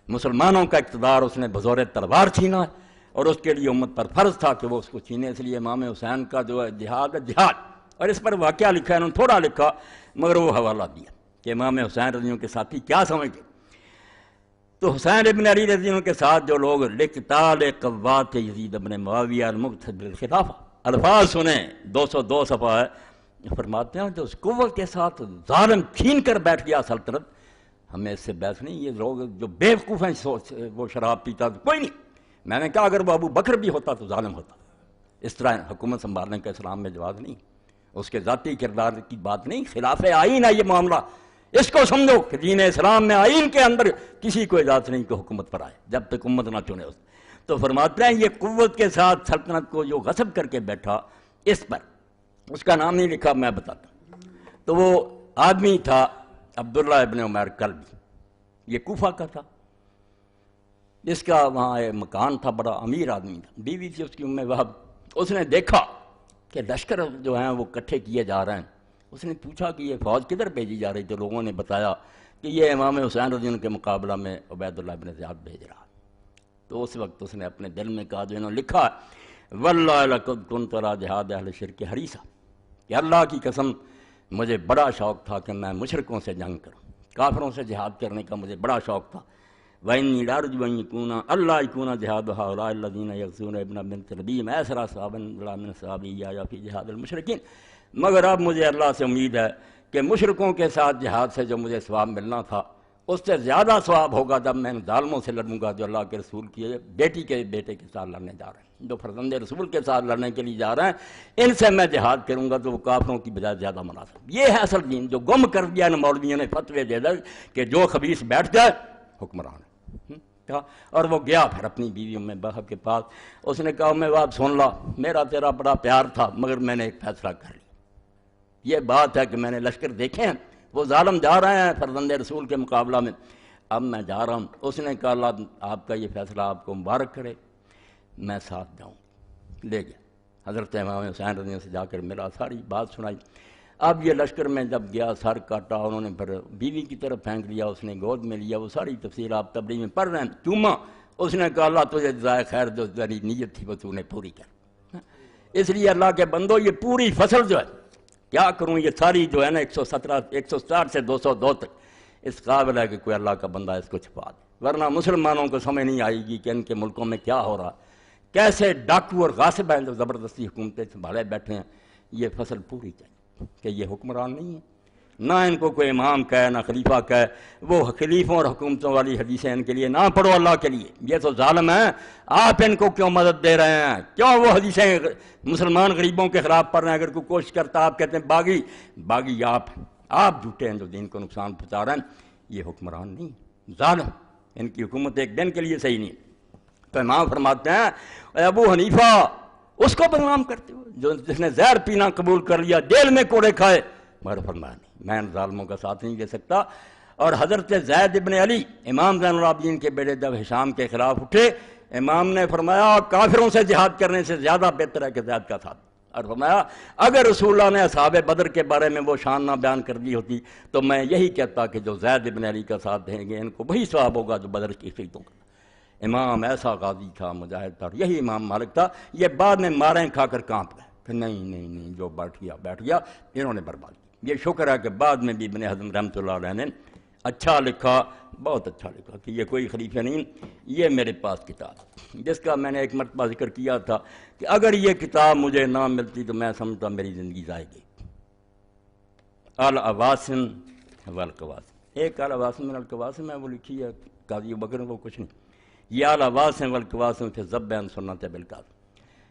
مسلمانوں کا اقتدار اس نے بزور تلوار چھینا ہے اور اس کے لیے امت پر فرض تھا کہ وہ اس کو چھینے. اس لیے امام حسین کا جو ہے جہاد ہے جہاد. اور اس پر واقعہ لکھا ہے، انہوں نے تھوڑا لکھا مگر وہ حوالہ دیا کہ امام حسین رضی اللہ کے ساتھی کیا سمجھتے. تو حسین ابن علی رضی اللہ کے ساتھ جو لوگ لقتال قوات یزید ابن معاویہ المقتدر بالخلافہ، الفاظ سنیں 202 صفحہ ہے، فرماتے ہیں جو اس قوت کے ساتھ ظالم چھین کر بیٹھ گیا سلطنت، ہمیں اس سے بحث نہیں. یہ لوگ جو بے وقوف ہیں وہ شراب پیتا تو کوئی نہیں. میں نے کہا اگر وہ ابو بکر بھی ہوتا تو ظالم ہوتا. اس طرح حکومت سنبھالنے کا اسلام میں جواز نہیں، اس کے ذاتی کردار کی بات نہیں، خلاف آئین ہے یہ معاملہ. اس کو سمجھو کہ دین اسلام میں آئین کے اندر کسی کو اجازت نہیں کہ حکومت پر آئے جب تک امت نہ چنے. تو فرماتے ہیں یہ قوت کے ساتھ سلطنت کو جو غصب کر کے بیٹھا، اس پر اس کا نام نہیں لکھا، میں بتاتا ہوں. تو وہ آدمی تھا عبداللہ ابن عمیر کلبی، یہ کوفہ کا تھا. اس کا وہاں ایک مکان تھا، بڑا امیر آدمی تھا، بیوی تھی اس کی ام وہب. اس نے دیکھا کہ لشکر جو ہیں وہ اکٹھے کیے جا رہے ہیں. اس نے پوچھا کہ یہ فوج کدھر بھیجی جا رہی تھی. لوگوں نے بتایا کہ یہ امام حسین رضی اللہ کے مقابلہ میں عبید اللہ ابن زیاد بھیج رہا. تو اس وقت اس نے اپنے دل میں کہا جو انہوں نے لکھا واللہ لقد کنت علی جہاد اہل شرک حریصا، کہ اللہ کی قسم مجھے بڑا شوق تھا کہ میں مشرکوں سے جنگ کروں، کافروں سے جہاد کرنے کا مجھے بڑا شوق تھا۔ وَإِنِّي لَأَرْجُو أَن يَكُونَ اللَّهُ يَكُونَ جِهَادُ هَؤُلَاءِ الَّذِينَ يَغْزُونَ ابْنَ بِنْتِ رَبِيعٍ أَسْرَىٰ صَحَابًا مِنْ صَحَابِيَّ فِي جِهَادِ الْمُشْرِكِينَ۔ مگر اب مجھے اللہ سے امید ہے کہ مشرکوں کے ساتھ جہاد سے جو مجھے ثواب ملنا تھا اس سے زیادہ ثواب ہوگا جب میں ان ظالموں سے لڑوں گا جو اللہ کے رسول کی بیٹی کے بیٹے کے ساتھ لڑنے جا رہے ہیں، جو فرزند رسول کے ساتھ لڑنے کے لیے جا رہے ہیں، ان سے میں جہاد کروں گا تو وہ کافروں کی بجائے زیادہ مناسب۔ یہ ہے اصل دین جو گم کر دیا ان مولویوں نے فتوے دے دے کہ جو خبیث بیٹھ جائے حکمران ہے۔ اور وہ گیا پھر اپنی بیوی ام بہب کے پاس، اس نے کہا میں باب سن لا، میرا تیرا بڑا پیار تھا مگر میں نے ایک فیصلہ کر لیا۔ یہ بات ہے کہ میں نے لشکر دیکھے ہیں، وہ ظالم جا رہے ہیں فرزند رسول کے مقابلہ میں، اب میں جا رہا ہوں۔ اس نے کہا اللہ آپ کا یہ فیصلہ آپ کو مبارک کرے، میں ساتھ جاؤں۔ لے گیا، حضرت امام حسین رضی اللہ عنہ سے جا کر ملا، ساری بات سنائی۔ اب یہ لشکر میں جب گیا سر کاٹا، انہوں نے پھر بیوی کی طرف پھینک لیا، اس نے گود میں لیا، وہ ساری تفصیل آپ تبری میں پڑھ رہے ہیں، چوما۔ اس نے کہا اللہ تجھے جزائے خیر جو تیری نیت تھی وہ تو نے پوری کر۔ اس لیے اللہ کے بندو یہ پوری فصل جو ہے کیا کروں، یہ ساری جو ہے نا 160 سے 202 تک اس قابل ہے کہ کوئی اللہ کا بندہ اس کو چھپا دے، ورنہ مسلمانوں کو سمجھ نہیں آئے گی کہ ان کے ملکوں میں کیا ہو رہا، کیسے ڈاکو اور غاصب ہیں جو زبردستی حکومتیں سنبھالے بیٹھے ہیں۔ یہ فصل پوری چاہیے کہ یہ حکمران نہیں ہے، نہ ان کو کوئی امام کہے نہ خلیفہ کہے، وہ خلیفوں اور حکومتوں والی حدیثیں ان کے لیے نہ پڑھو اللہ کے لیے، یہ تو ظالم ہیں، آپ ان کو کیوں مدد دے رہے ہیں، کیوں وہ حدیثیں مسلمان غریبوں کے خلاف پڑھ رہے ہیں؟ اگر کوئی کوشش کرتا آپ کہتے ہیں باغی آپ جھوٹے ہیں جو دین کو نقصان پہنچا رہے ہیں، یہ حکمران نہیں، ظالم، ان کی حکومت ایک دن کے لیے صحیح نہیں۔ تو امام فرماتے ہیں اے ابو حنیفہ اس کو بدنام کرتے ہو جس نے زہر پینا قبول کر لیا، جیل میں کوڑے کھائے، مگر فرمایا نہیں میں ان ظالموں کا ساتھ نہیں دے سکتا۔ اور حضرت زید ابن علی امام زین العابدین کے بیٹے جب ہشام کے خلاف اٹھے، امام نے فرمایا کافروں سے جہاد کرنے سے زیادہ بہتر ہے کہ زید کا ساتھ، اور فرمایا اگر رسول اللہ نے اصحاب بدر کے بارے میں وہ شان نہ بیان کر دی ہوتی تو میں یہی کہتا کہ جو زید ابن علی کا ساتھ دیں گے ان کو وہی ثواب ہوگا جو بدر کی شہیدوں کا۔ امام ایسا غازی تھا، مجاہد تھا، یہی امام مالک تھا۔ یہ بعد میں ماریں کھا کر کانپ گئے کہ نہیں جو بیٹھ گیا، انہوں نے برباد کیا۔ یہ شکر ہے کہ بعد میں بھی ابن حزم رحمۃ اللہ علیہ نے اچھا لکھا، بہت اچھا لکھا کہ یہ کوئی خلیفہ نہیں، یہ میرے پاس کتاب جس کا میں نے ایک مرتبہ ذکر کیا تھا کہ اگر یہ کتاب مجھے نہ ملتی تو میں سمجھتا میری زندگی ضائع گئی۔ العواصم والقواسم، ایک العواصم من القواسم ہے، وہ لکھی ہے قاضی بکر کو، کچھ نہیں۔ یہ العواصم والقواسم فی الذب عن سنت بالقاسم،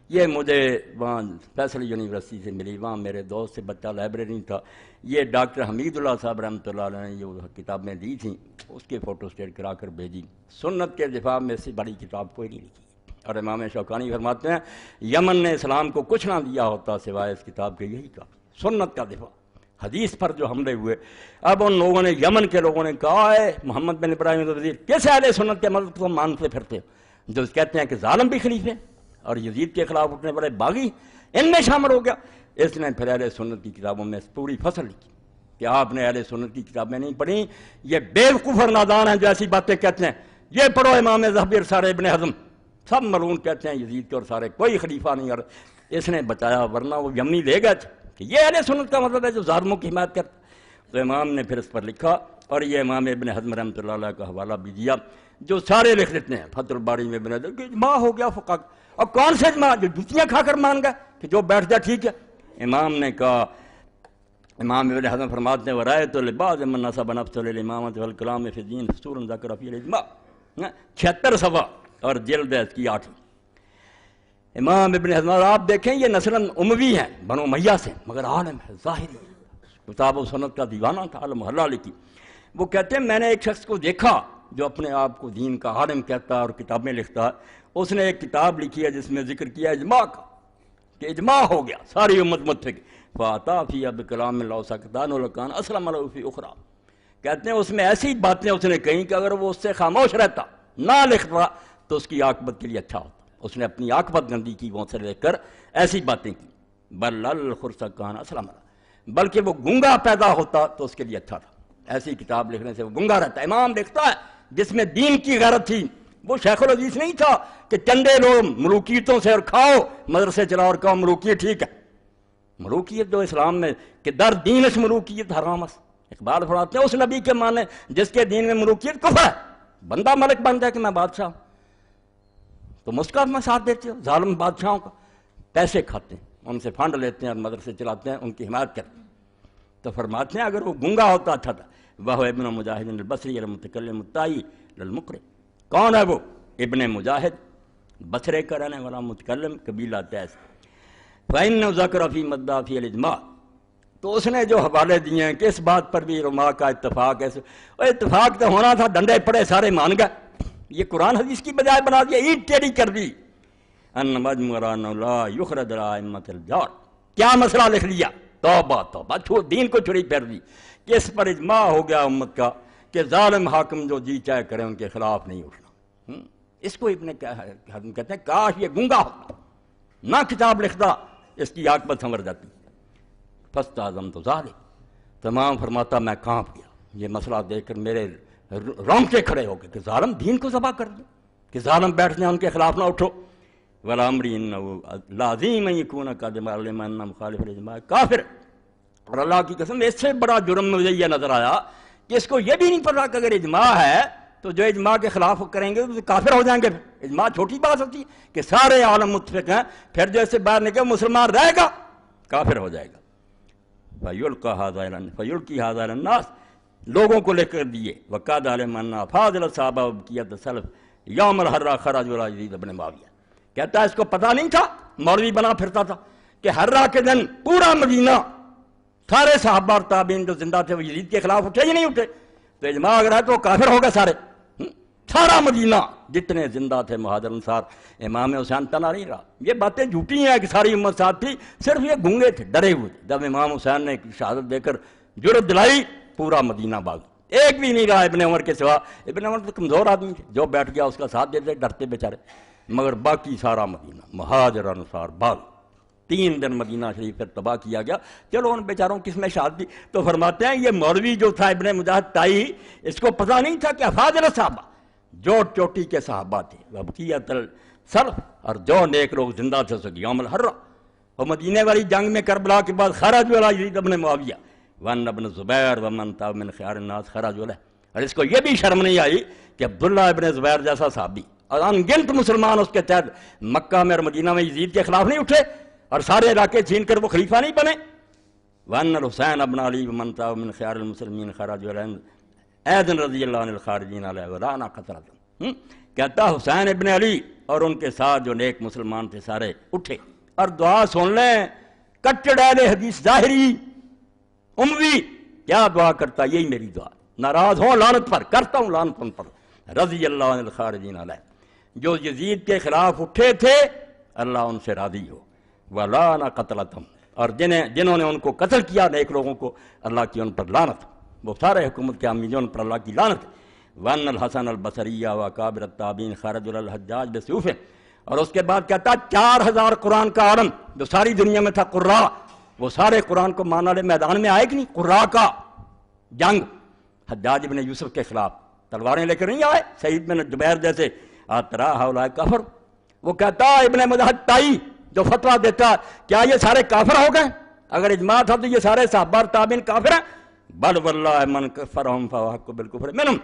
یہ مجھے وہاں فیصل یونیورسٹی سے ملی، وہاں میرے دوست سے بچہ لائبریری تھا، یہ ڈاکٹر حمید اللہ صاحب رحمۃ اللہ علیہ نے جو کتابیں دی تھیں اس کے فوٹو اسٹیٹ کرا کر بھیجی۔ سنت کے دفاع میں سے بڑی کتاب کوئی نہیں لکھی، اور امام شوکانی فرماتے ہیں یمن نے اسلام کو کچھ نہ دیا ہوتا سوائے اس کتاب کے، یہی کافی سنت کا دفاع، حدیث پر جو حملے ہوئے۔ اب ان لوگوں نے، یمن کے لوگوں نے کہا ہے محمد بن ابراہیم وزیر کیسے اہل سنت کے مذہب کو مانتے پھرتے جو کہتے ہیں کہ ظالم بھی خلیفے اور یزید کے خلاف اٹھنے والے باغی ان میں شامل ہو گیا۔ اس نے پھر اہل سنت کی کتابوں میں پوری فصل لکھی کہ آپ نے اہل سنت کی کتابیں نہیں پڑھی، یہ بیوقوف اور نادان ہیں جو ایسی باتیں کہتے ہیں، یہ پڑھو امام ظہبی اور سارے ابن حزم، سب ملعون کہتے ہیں یزید کے اور سارے، کوئی خلیفہ نہیں، اور اس نے بتایا، ورنہ وہ یمنی لے گئے تھے کہ یہ اہل سنت کا مطلب ہے جو ظالموں کی حمایت کرتا۔ تو امام نے پھر اس پر لکھا، اور یہ امام ابن حزم رحمۃ اللہ علیہ کا حوالہ بھی دیا جو سارے لکھ لیتے ہیں فتح الباری میں، کہ اجماع ہو گیا فقہ، اور کون سے اجماع جو جوتیاں کھا کر مان گئے کہ جو بیٹھ جائے ٹھیک ہے۔ امام نے کہا، امام ابن حزم فرماتے ہیں ورایت لبعض من نسب نفسه للامامۃ والکلام فی الدین فسور ذکر فی الاجماع، 76 صفحہ اور جلد ہے اس کی 8۔ امام ابن حزم آپ دیکھیں یہ نسلاً اموی ہیں، بنو امیہ سے، مگر عالم ہے، ظاہری ہے، کتاب و سنت کا دیوانہ تھا، المحلہ لکھی۔ وہ کہتے ہیں میں نے ایک شخص کو دیکھا جو اپنے آپ کو دین کا عالم کہتا ہے اور کتابیں لکھتا ہے، اس نے ایک کتاب لکھی ہے جس میں ذکر کیا اجماع کا کہ اجماع ہو گیا، ساری امت متفق، فاتا فی بکلام اللہ سکتان لکان اسلم له فی اخری، کہتے ہیں اس میں ایسی باتیں اس نے کہیں کہ اگر وہ اس سے خاموش رہتا، نہ لکھتا تو اس کی عاقبت کے لیے اچھا ہوتا۔ اس نے اپنی عاقبت گندی کی وہ سے لے کر ایسی باتیں کی، بل الخرسکان اسلم له، بلکہ وہ گنگا پیدا ہوتا تو اس کے لیے اچھا تھا، ایسی کتاب لکھنے سے وہ گنگا رہتا۔ امام لکھتا ہے جس میں دین کی غیرت تھی، وہ شیخ الحدیث نہیں تھا کہ چندے لو ملوکیتوں سے اور کھاؤ، مدرسے چلاؤ اور کہو ملوکیت ٹھیک ہے، ملوکیت جو اسلام میں کہ در دین اس ملوکیت حرام اس، اقبال فرماتے ہیں اس نبی کے معنی جس کے دین میں ملوکیت کفر ہے، بندہ ملک بن جائے کہ میں بادشاہ ہوں تو مسکات میں ساتھ دیتے ہو، ظالم بادشاہوں کا پیسے کھاتے ہیں، ان سے فنڈ لیتے ہیں اور مدرسے چلاتے ہیں، ان کی حمایت کرتے ہیں۔ تو فرماتے ہیں اگر وہ گنگا ہوتا اچھا تھا، وہ ابن مجاہد البصری المتکلم الطائی للمقرئ، کون ہے وہ؟ ابن مجاہد، بصرے کا رہنے والا، متکلم، قبیلہ تیس۔ فَإِنَّهُ ذَكَرَ فِي مَدَّا فِي الْإِجْمَاعِ، تو اس نے جو حوالے دیے ہیں کہ اس بات پر بھی علماء کا اتفاق ہے، اور اتفاق تو ہونا تھا، ڈنڈے پڑے سارے مان گئے، یہ قرآن حدیث کی بجائے بنا دیا، اینٹ ٹیڑھی کر دی۔ ان مجموعہ لا یخرج الائمۃ الجار، کیا مسئلہ لکھ لیا؟ توبہ توبہ، دین کو چھری پھیر دی کہ اس پر اجماع ہو گیا امت کا کہ ظالم حاکم جو جی چاہے کریں ان کے خلاف نہیں اٹھنا۔ اس کو ابن حزم کہتے ہیں کاش یہ گنگا ہوتا، نہ کتاب لکھتا، اس کی عاقبت سنور جاتی۔ فاستعظم تو ظالم، تمام فرماتا میں کانپ گیا یہ مسئلہ دیکھ کر، میرے رونگٹے کھڑے ہو گئے کہ ظالم دین کو ذبح کر دیں، کہ ظالم بیٹھ جائیں ان کے خلاف نہ اٹھو۔ ولا امری انه لازم ان يكون قد علم ان مخالف الاجماع کافر، اور اللہ کی قسم اس سے بڑا جرم مجھے یہ نظر آیا کہ اس کو یہ بھی نہیں پتا کہ اگر اجماع ہے تو جو اجماع کے خلاف کریں گے تو کافر ہو جائیں گے۔ اجماع چھوٹی بات ہوتی ہے کہ سارے عالم متفق ہیں، پھر جو اس سے باہر نکلے مسلمان رہے گا کافر ہو جائے گا۔ فَيُلْقِي هَذَا عَلَى النَّاسِ، لوگوں کو لے کر دیے۔ وَقَدْ عَلِمَ أَنَّ أَفَاضِلَ الصَّحَابَةِ وَبَقِيَّةَ السَّلَفِ يَوْمَ الْحَرَّةِ خَرَجُوا عَلَى يَزِيدَ بْنِ مُعَاوِيَةَ، کہتا ہے اس کو پتہ نہیں تھا، مولوی بنا پھرتا تھا کہ حرہ کے دن پورا مدینہ سارے صحابہ اور تابعین جو زندہ تھے وہ یزید کے خلاف اٹھے ہی نہیں اٹھے، تو اجماع اگر ہے تو کافر ہو گئے سارے، سارا مدینہ جتنے زندہ تھے مہاجر انصار، امام حسین تنہا نہیں رہا۔ یہ باتیں جھوٹی ہیں کہ ساری امت ساتھ تھی، صرف یہ گنگے تھے، ڈرے ہوئے تھے۔ جب امام حسین نے شہادت دے کر جرأت دلائی، پورا مدینہ بھاگ، ایک بھی نہیں رہا ابن عمر کے سوا۔ ابن عمر تو کمزور آدمی تھے، جو بیٹھ گیا اس کا ساتھ دیتے، ڈرتے بیچارے، مگر باقی سارا مدینہ مہاجر انصار بھاگ۔ 3 دن مدینہ شریف پھر تباہ کیا گیا۔ چلو ان بیچاروں کس میں شہادت دی؟ تو فرماتے ہیں یہ مولوی جو تھا ابن مجاہد تائی، اس کو پتہ نہیں تھا کہ افاضل صحابہ جو چوٹی کے صحابہ تھے، وبقیۃ السلف، اور جو نیک لوگ زندہ تھے سو یوم الحرہ، اور مدینے والی جنگ میں کربلا کے بعد خرجوا علی یزید بن معاویہ وان ابن زبیر ومن تاب من خیار الناس خرجوا علیہ۔ اور اس کو یہ بھی شرم نہیں آئی کہ عبداللہ ابن زبیر جیسا صحابی اور ان گنت مسلمان اس کے تحت مکہ میں اور مدینہ میں یزید کے خلاف نہیں اٹھے اور سارے علاقے چھین کر وہ خلیفہ نہیں بنے۔ وان الحسین ابن علی ومن تاب من خیار المسلمین خرجوا علیہ ایدن رضی اللہ عنہ الخارجین علیہ ورانا قطرت، کہتا حسین ابن علی اور ان کے ساتھ جو نیک مسلمان تھے سارے اٹھے۔ اور دعا سن لیں، کٹڑ اہل حدیث ظاہری اموی کیا دعا کرتا، یہی میری دعا، ناراض ہوں لعنت پر، کرتا ہوں لعنت ان پر، رضی اللہ عنہ الخارجین علیہ، جو یزید کے خلاف اٹھے تھے اللہ ان سے راضی ہو، ولانا قتلتہم، اور جنہوں نے ان کو قتل کیا نیک لوگوں کو، اللہ کی ان پر لعنت، وہ سارے حکومت کے عاملین پر اللہ کی لعنت۔ وان الحسن البصری وکابر التابعین خرجوا علی الحجاج بسیوف، اور اس کے بعد کہتا 4000 قرآن کا عالم جو ساری دنیا میں تھا قراء، وہ سارے قرآن کو ماننے والے میدان میں آئے کہ نہیں؟ قراء کا جنگ حجاج بن یوسف کے خلاف تلواریں لے کر نہیں آئے، سعید بن جبیر جیسے آترا ہؤلاء کفر۔ وہ کہتا ابن مجاہد تائی جو فتویٰ دیتا کیا یہ سارے کافر ہو گئے؟ اگر اجماع تھا تو یہ سارے صحابہ اور تابعین کافر ہیں؟ بل واللہ من کفرہم فہو احق بالکفر منہم،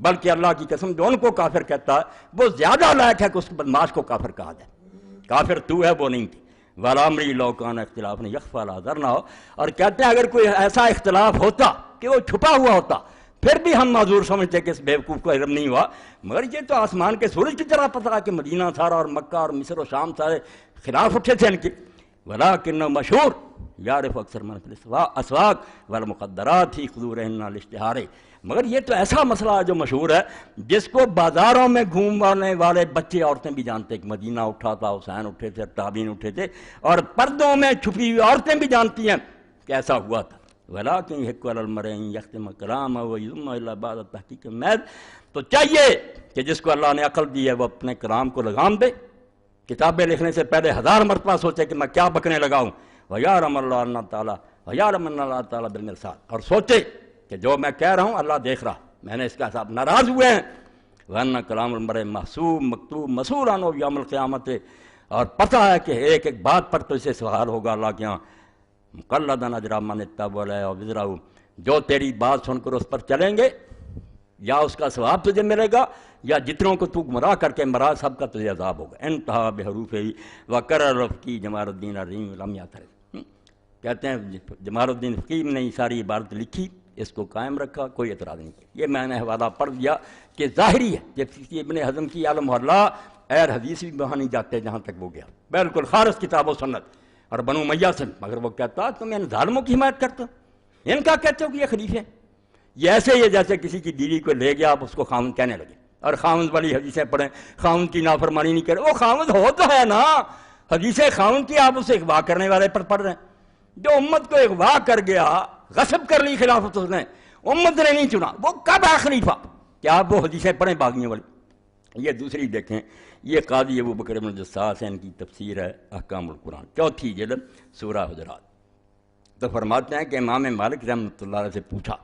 بلکہ اللہ کی قسم جو ان کو کافر کہتا ہے وہ زیادہ لائق ہے کہ اس بدماش کو کافر کہا جائے، کافر تو ہے وہ نہیں تھی۔ وَالْأَمْرِ لَوْ كَانَ اخْتِلَافٌ يَخْفَىٰ عَلَىٰ ظَرْ نہ ہو، اور کہتے ہیں اگر کوئی ایسا اختلاف ہوتا کہ وہ چھپا ہوا ہوتا پھر بھی ہم معذور سمجھتے کہ اس بیوقوف کو علم نہیں ہوا، مگر یہ تو آسمان کے سورج کی طرح پتہ کہ مدینہ سارا اور مکہ اور مصر و شام سارے خلاف اٹھے تھے ان کے۔ وَلَٰكِنَّهُ مشہور یعرف اکثر من فی الاسواق والمقدرات فی قدورہن الاشتہار، مگر یہ تو ایسا مسئلہ ہے جو مشہور ہے جس کو بازاروں میں گھومنے والے بچے عورتیں بھی جانتے ہیں کہ مدینہ اٹھا تھا، حسین اٹھے تھے، تابعین اٹھے تھے، اور پردوں میں چھپی ہوئی عورتیں بھی جانتی ہیں کہ ایسا ہوا تھا۔ وَلَٰكِنْ يَحِقُّ عَلَى الْمَرْءِ أَن يَخْتِمَ كَلَامَهُ وَيُضِمَّ إِلَىٰ بَعْدَ تَحْقِيقِ الْمَيْلِ، تو چاہیے کہ جس کو اللہ نے عقل دی ہے وہ اپنے کلام کو لگام دے، کتابیں لکھنے سے پہلے 1000 مرتبہ سوچے کہ میں کیا بکنے لگاؤں، وَيَعْلَمَ اللَّهُ تَعَالَىٰ بِالْمِرْصَادِ، اور سوچے کہ جو میں کہہ رہا ہوں اللہ دیکھ رہا، میں نے اس کا حساب، ناراض ہوئے ہیں۔ وَأَنَّ كَلَامَ الْمَرْءِ مَحْسُوبٌ مَكْتُوبٌ مَسْئُولٌ عَنْهُ يَوْمَ الْقِيَامَةِ، اور پتہ ہے کہ ایک ایک بات پر تو اسے سوال ہوگا اللہ کے ہاں مقلدن اجرا من اتبع وزرہ، جو تیری بات سن کر اس پر چلیں گے یا اس کا ثواب تجھے ملے گا، یا جتنوں کو تو گمراہ کر کے مرا سب کا تجھے عذاب ہوگا۔ انتہا بحروف وقرر فقی جمال الدین الرحیم لم یعترض، کہتے ہیں جمال الدین فقی نے یہ ساری عبارت لکھی، اس کو قائم رکھا، کوئی اعتراض نہیں کیا۔ یہ میں نے حوالہ پڑھ دیا کہ ظاہری ہے، جب ابن حزم کی عالم محلہ اہل حدیث بھی وہاں نہیں جاتے جہاں تک وہ گیا، بالکل خالص کتاب و سنت اور بنو امیہ سے، مگر وہ کہتا تم ان ظالموں کی حمایت کرتے ہو، ان کا کہتے ہو کہ یہ خلیفے ہیں۔ یہ ایسے ہی جیسے کسی کی بیوی کو لے گیا آپ اس کو خاوند کہنے لگے، اور خاوند والی حدیثیں پڑھیں، خاوند کی نافرمانی نہیں کرے، وہ خاوند ہو تو ہے نا، حدیثیں خاوند کی آپ اسے اغوا کرنے والے پر پڑھ رہے ہیں۔ جو امت کو اغوا کر گیا، غصب کر لی خلافت اس نے، امت نے نہیں چنا، وہ کب ہے خلیفہ؟ کیا آپ وہ حدیثیں پڑھیں باغیوں والی؟ یہ دوسری دیکھیں، یہ قاضی ابو بکر بن جساس ہیں، ان کی تفسیر ہے احکام القرآن، چوتھی جلد سورہ حجرات۔ تو فرماتے ہیں کہ امام مالک رحمۃ اللہ علیہ سے پوچھا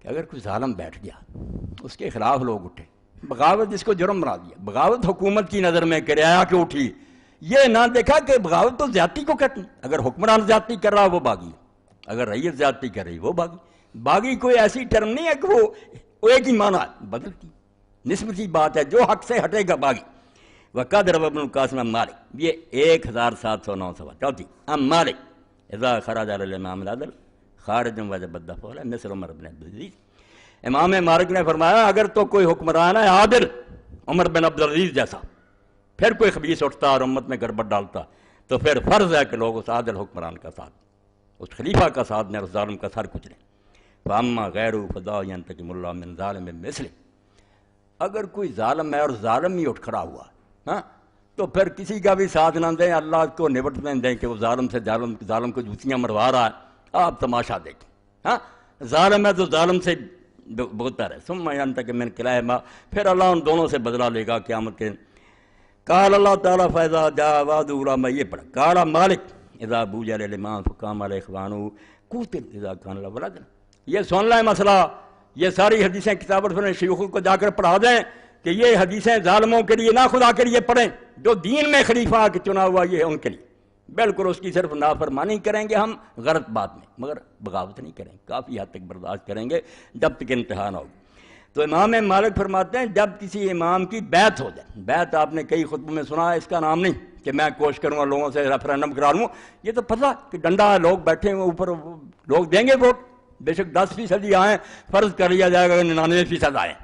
کہ اگر کوئی ظالم بیٹھ گیا، اس کے خلاف لوگ اٹھے، بغاوت جس کو جرم بنا دیا، بغاوت حکومت کی نظر میں کرایہ کیوں اٹھی، یہ نہ دیکھا کہ بغاوت تو زیادتی کو کہتے ہیں، اگر حکمران زیادتی کر رہا وہ باغی، اگر رعیت زیادتی کر رہی وہ باغی۔ باغی کوئی ایسی ٹرم نہیں ہے کہ وہ ایک ہی معنی ہے، بدلتی نسبتی بات ہے، جو حق سے ہٹے گا باغی۔ وقد روى ابن القاسم عن مالک، یہ 1709 سوا چوتھی، ام مالک اذا خرج علی الامام العدل خارج وجب الدفع علیہ مثل عمر بن عبدالعزیز۔ امام مالک نے فرمایا اگر تو کوئی حکمران ہے عادل، عمر بن عبدالعزیز جیسا، پھر کوئی خبیث اٹھتا اور امت میں گڑبڑ ڈالتا، تو پھر فرض ہے کہ لوگ اس عادل حکمران کا ساتھ، اس خلیفہ کا ساتھ دیں، اس ظالم کا سر کچلیں۔ فاما غیر فضا ینتقم اللہ من ظالم مثلہ، اگر کوئی ظالم ہے اور ظالم ہی اٹھ کھڑا ہوا، ہاں، تو پھر کسی کا بھی ساتھ نہ دیں، اللہ کو نبٹنے دیں کہ وہ ظالم سے ظالم کو جوتیاں مروا رہا ہے، آپ تماشا دیکھیں، ہاں، ظالم ہے تو ظالم سے بہتر ہے۔ ثم ینتقم من کلہما، پھر اللہ ان دونوں سے بدلہ لے گا قیامت کے دن۔ قال اللہ تعالیٰ فاذا جاء وعد اولاما، یہ پڑھا قال مالک اذا بوجر الامام فقام علیہ اخوانہ قتل اذا کان له ولد۔ یہ سن لیں مسئلہ، یہ ساری حدیثیں کتابت میں شیوخوں کو جا کر پڑھا دیں کہ یہ حدیثیں ظالموں کے لیے نہ خدا کے لیے پڑھیں، جو دین میں خلیفہ کے چنا ہوا یہ ہے ان کے لیے، بالکل اس کی صرف نافرمانی کریں گے ہم غلط بات میں، مگر بغاوت نہیں کریں، کافی حد تک برداشت کریں گے جب تک انتہا نہ ہو۔ تو امام مالک فرماتے ہیں جب کسی امام کی بیعت ہو جائے، بیعت آپ نے کئی خطبوں میں سنا ہے، اس کا نام نہیں کہ میں کوشش کروں گا لوگوں سے ریفرینڈم کرا لوں، یہ تو پتہ کہ ڈنڈا ہے، لوگ بیٹھے ہیں اوپر، لوگ دیں گے ووٹ، بے شک 10% ہی آئیں، فرض کر لیا جائے گا 99% آئیں،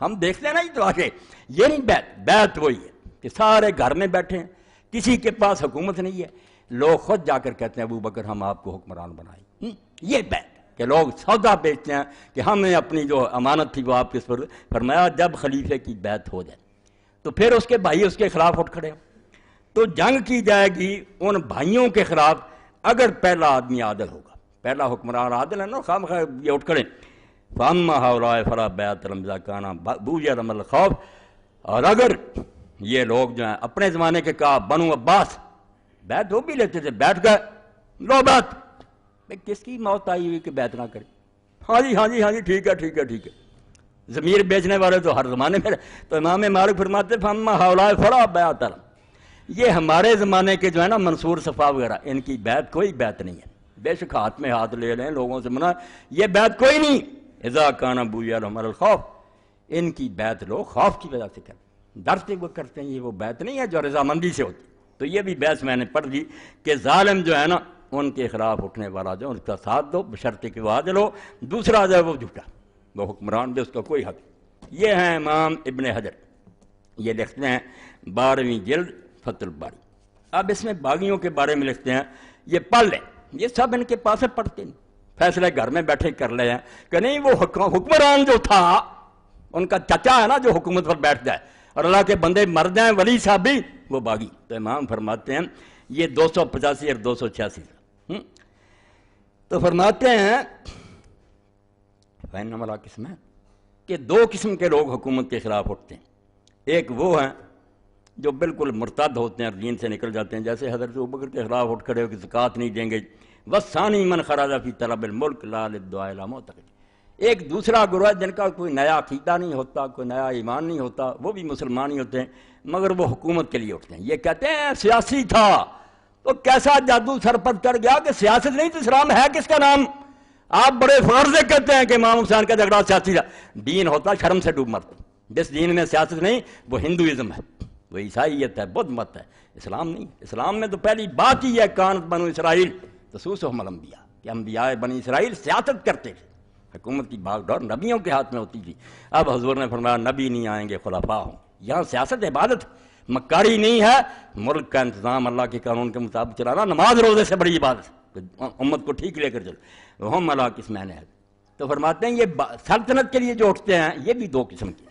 ہم دیکھتے ہیں نا یہ تو آگے، یہ نہیں بیعت وہی ہے کہ سارے گھر میں بیٹھے ہیں، کسی کے پاس حکومت نہیں ہے، لوگ خود جا کر کہتے ہیں ابو بکر ہم آپ کو حکمران بنائیں، یہ بیعت کہ لوگ سودا بیچتے ہیں کہ ہم نے اپنی جو امانت تھی وہ آپ کے پر فرمایا جب خلیفے کی بیعت ہو جائے تو پھر اس کے بھائی اس کے خلاف اٹھ کھڑے ہوں، تو جنگ کی جائے گی ان بھائیوں کے خلاف اگر پہلا آدمی عادل ہوگا، پہلا حکمران عادل ہے نا، خام یہ اٹھ کھڑے فاما ہؤلاء فلا بیعۃ لهم اذا كان بوجر من الخوف، اور اگر یہ لوگ جو ہیں اپنے زمانے کے کہا بنو عباس بیعت ہو بھی لیتے تھے، بیٹھ گئے لو بیعت، کس کی موت آئی ہوئی کہ بیعت نہ کرے، ہاں جی ہاں جی ہاں جی ٹھیک ہے ٹھیک ہے ٹھیک ہے، ضمیر بیچنے والے تو ہر زمانے میں، تو امام مالک فرماتے فاما ہؤلاء فلا بیعۃ لهم، یہ ہمارے زمانے کے جو ہے نا منصور صفا وغیرہ ان کی بیعت کوئی بیعت نہیں ہے، بے شک ہاتھ میں ہاتھ لے لیں لوگوں سے منع، یہ بیعت کوئی نہیں، اذا کان ابوجہل من الخوف، ان کی بیعت لوگ خوف کی وجہ سے کرتے، ڈر سے وہ کرتے ہیں، یہ وہ بیعت نہیں ہے جو رضامندی سے ہوتی۔ تو یہ بھی بحث میں نے پڑھ دی کہ ظالم جو ہے نا ان کے خلاف اٹھنے والا جو ان کا ساتھ دو بشرط کہ وہ عادل ہو، دوسرا جو ہے وہ جھوٹا، وہ حکمران جو اس کا کوئی حق۔ یہ ہیں امام ابن حجر، یہ لکھتے ہیں 12ویں جلد فتح الباری، اب اس میں باغیوں کے بارے میں لکھتے ہیں، یہ پڑھ لیں، یہ سب ان کے پاس ہے، پڑھتے نہیں، فیصلے گھر میں بیٹھے کر لے ہیں کہ نہیں وہ حکمران جو تھا ان کا چچا ہے نا جو حکومت پر بیٹھ جائے اور اللہ کے بندے مر جائیں ولی صاحب بھی، وہ باغی۔ تو امام فرماتے ہیں یہ 285 اور 286 تو فرماتے ہیں فإن والا قسم ہے کہ دو قسم کے لوگ حکومت کے خلاف اٹھتے ہیں، ایک وہ ہیں جو بالکل مرتد ہوتے ہیں اور دین سے نکل جاتے ہیں، جیسے حضرت ابوبکر کے خلاف اٹھ کھڑے ہو کہ زکوٰۃ نہیں دیں گے، وَالثَّانِي مَنْ خَرَجَ فِي طَلَبِ الْمُلْكِ لَا لِلدُّعَاءِ إِلَىٰ مُعْتَقِدٍ، ایک دوسرا گروہ ہے جن کا کوئی نیا عقیدہ نہیں ہوتا، کوئی نیا ایمان نہیں ہوتا، وہ بھی مسلمان ہی ہوتے ہیں مگر وہ حکومت کے لیے اٹھتے ہیں، یہ کہتے ہیں سیاسی تھا تو کیسا جادو سر پر چڑھ گیا کہ سیاست نہیں تو اسلام ہے کس کا نام؟ آپ بڑے فخر سے کہتے ہیں کہ امام حسین کا جھگڑا سیاسی تھا، دین ہوتا شرم سے ڈوب مرتا۔ جس دین میں سیاست نہیں وہ ہندوازم ہے، وہ عیسائیت ہے، بدھ مت ہے، اسلام نہیں۔ اسلام میں تو پہلی بات ہی ہے کانت بنو اسرائیل تسوسہم الانبیاء، کہ انبیاء بنی اسرائیل سیاست کرتے تھے، حکومت کی بھاگ دوڑ نبیوں کے ہاتھ میں ہوتی تھی۔ اب حضور نے فرمایا نبی نہیں آئیں گے، خلفاء ہوں۔ یہاں سیاست عبادت مکاری نہیں ہے، ملک کا انتظام اللہ کے قانون کے مطابق چلانا نماز روزے سے بڑی عبادت ہے، امت کو ٹھیک لے کر چلو۔ ہم اللہ قسمین ہے، تو فرماتے ہیں یہ سلطنت کے لیے جو اٹھتے ہیں یہ بھی دو قسم کے،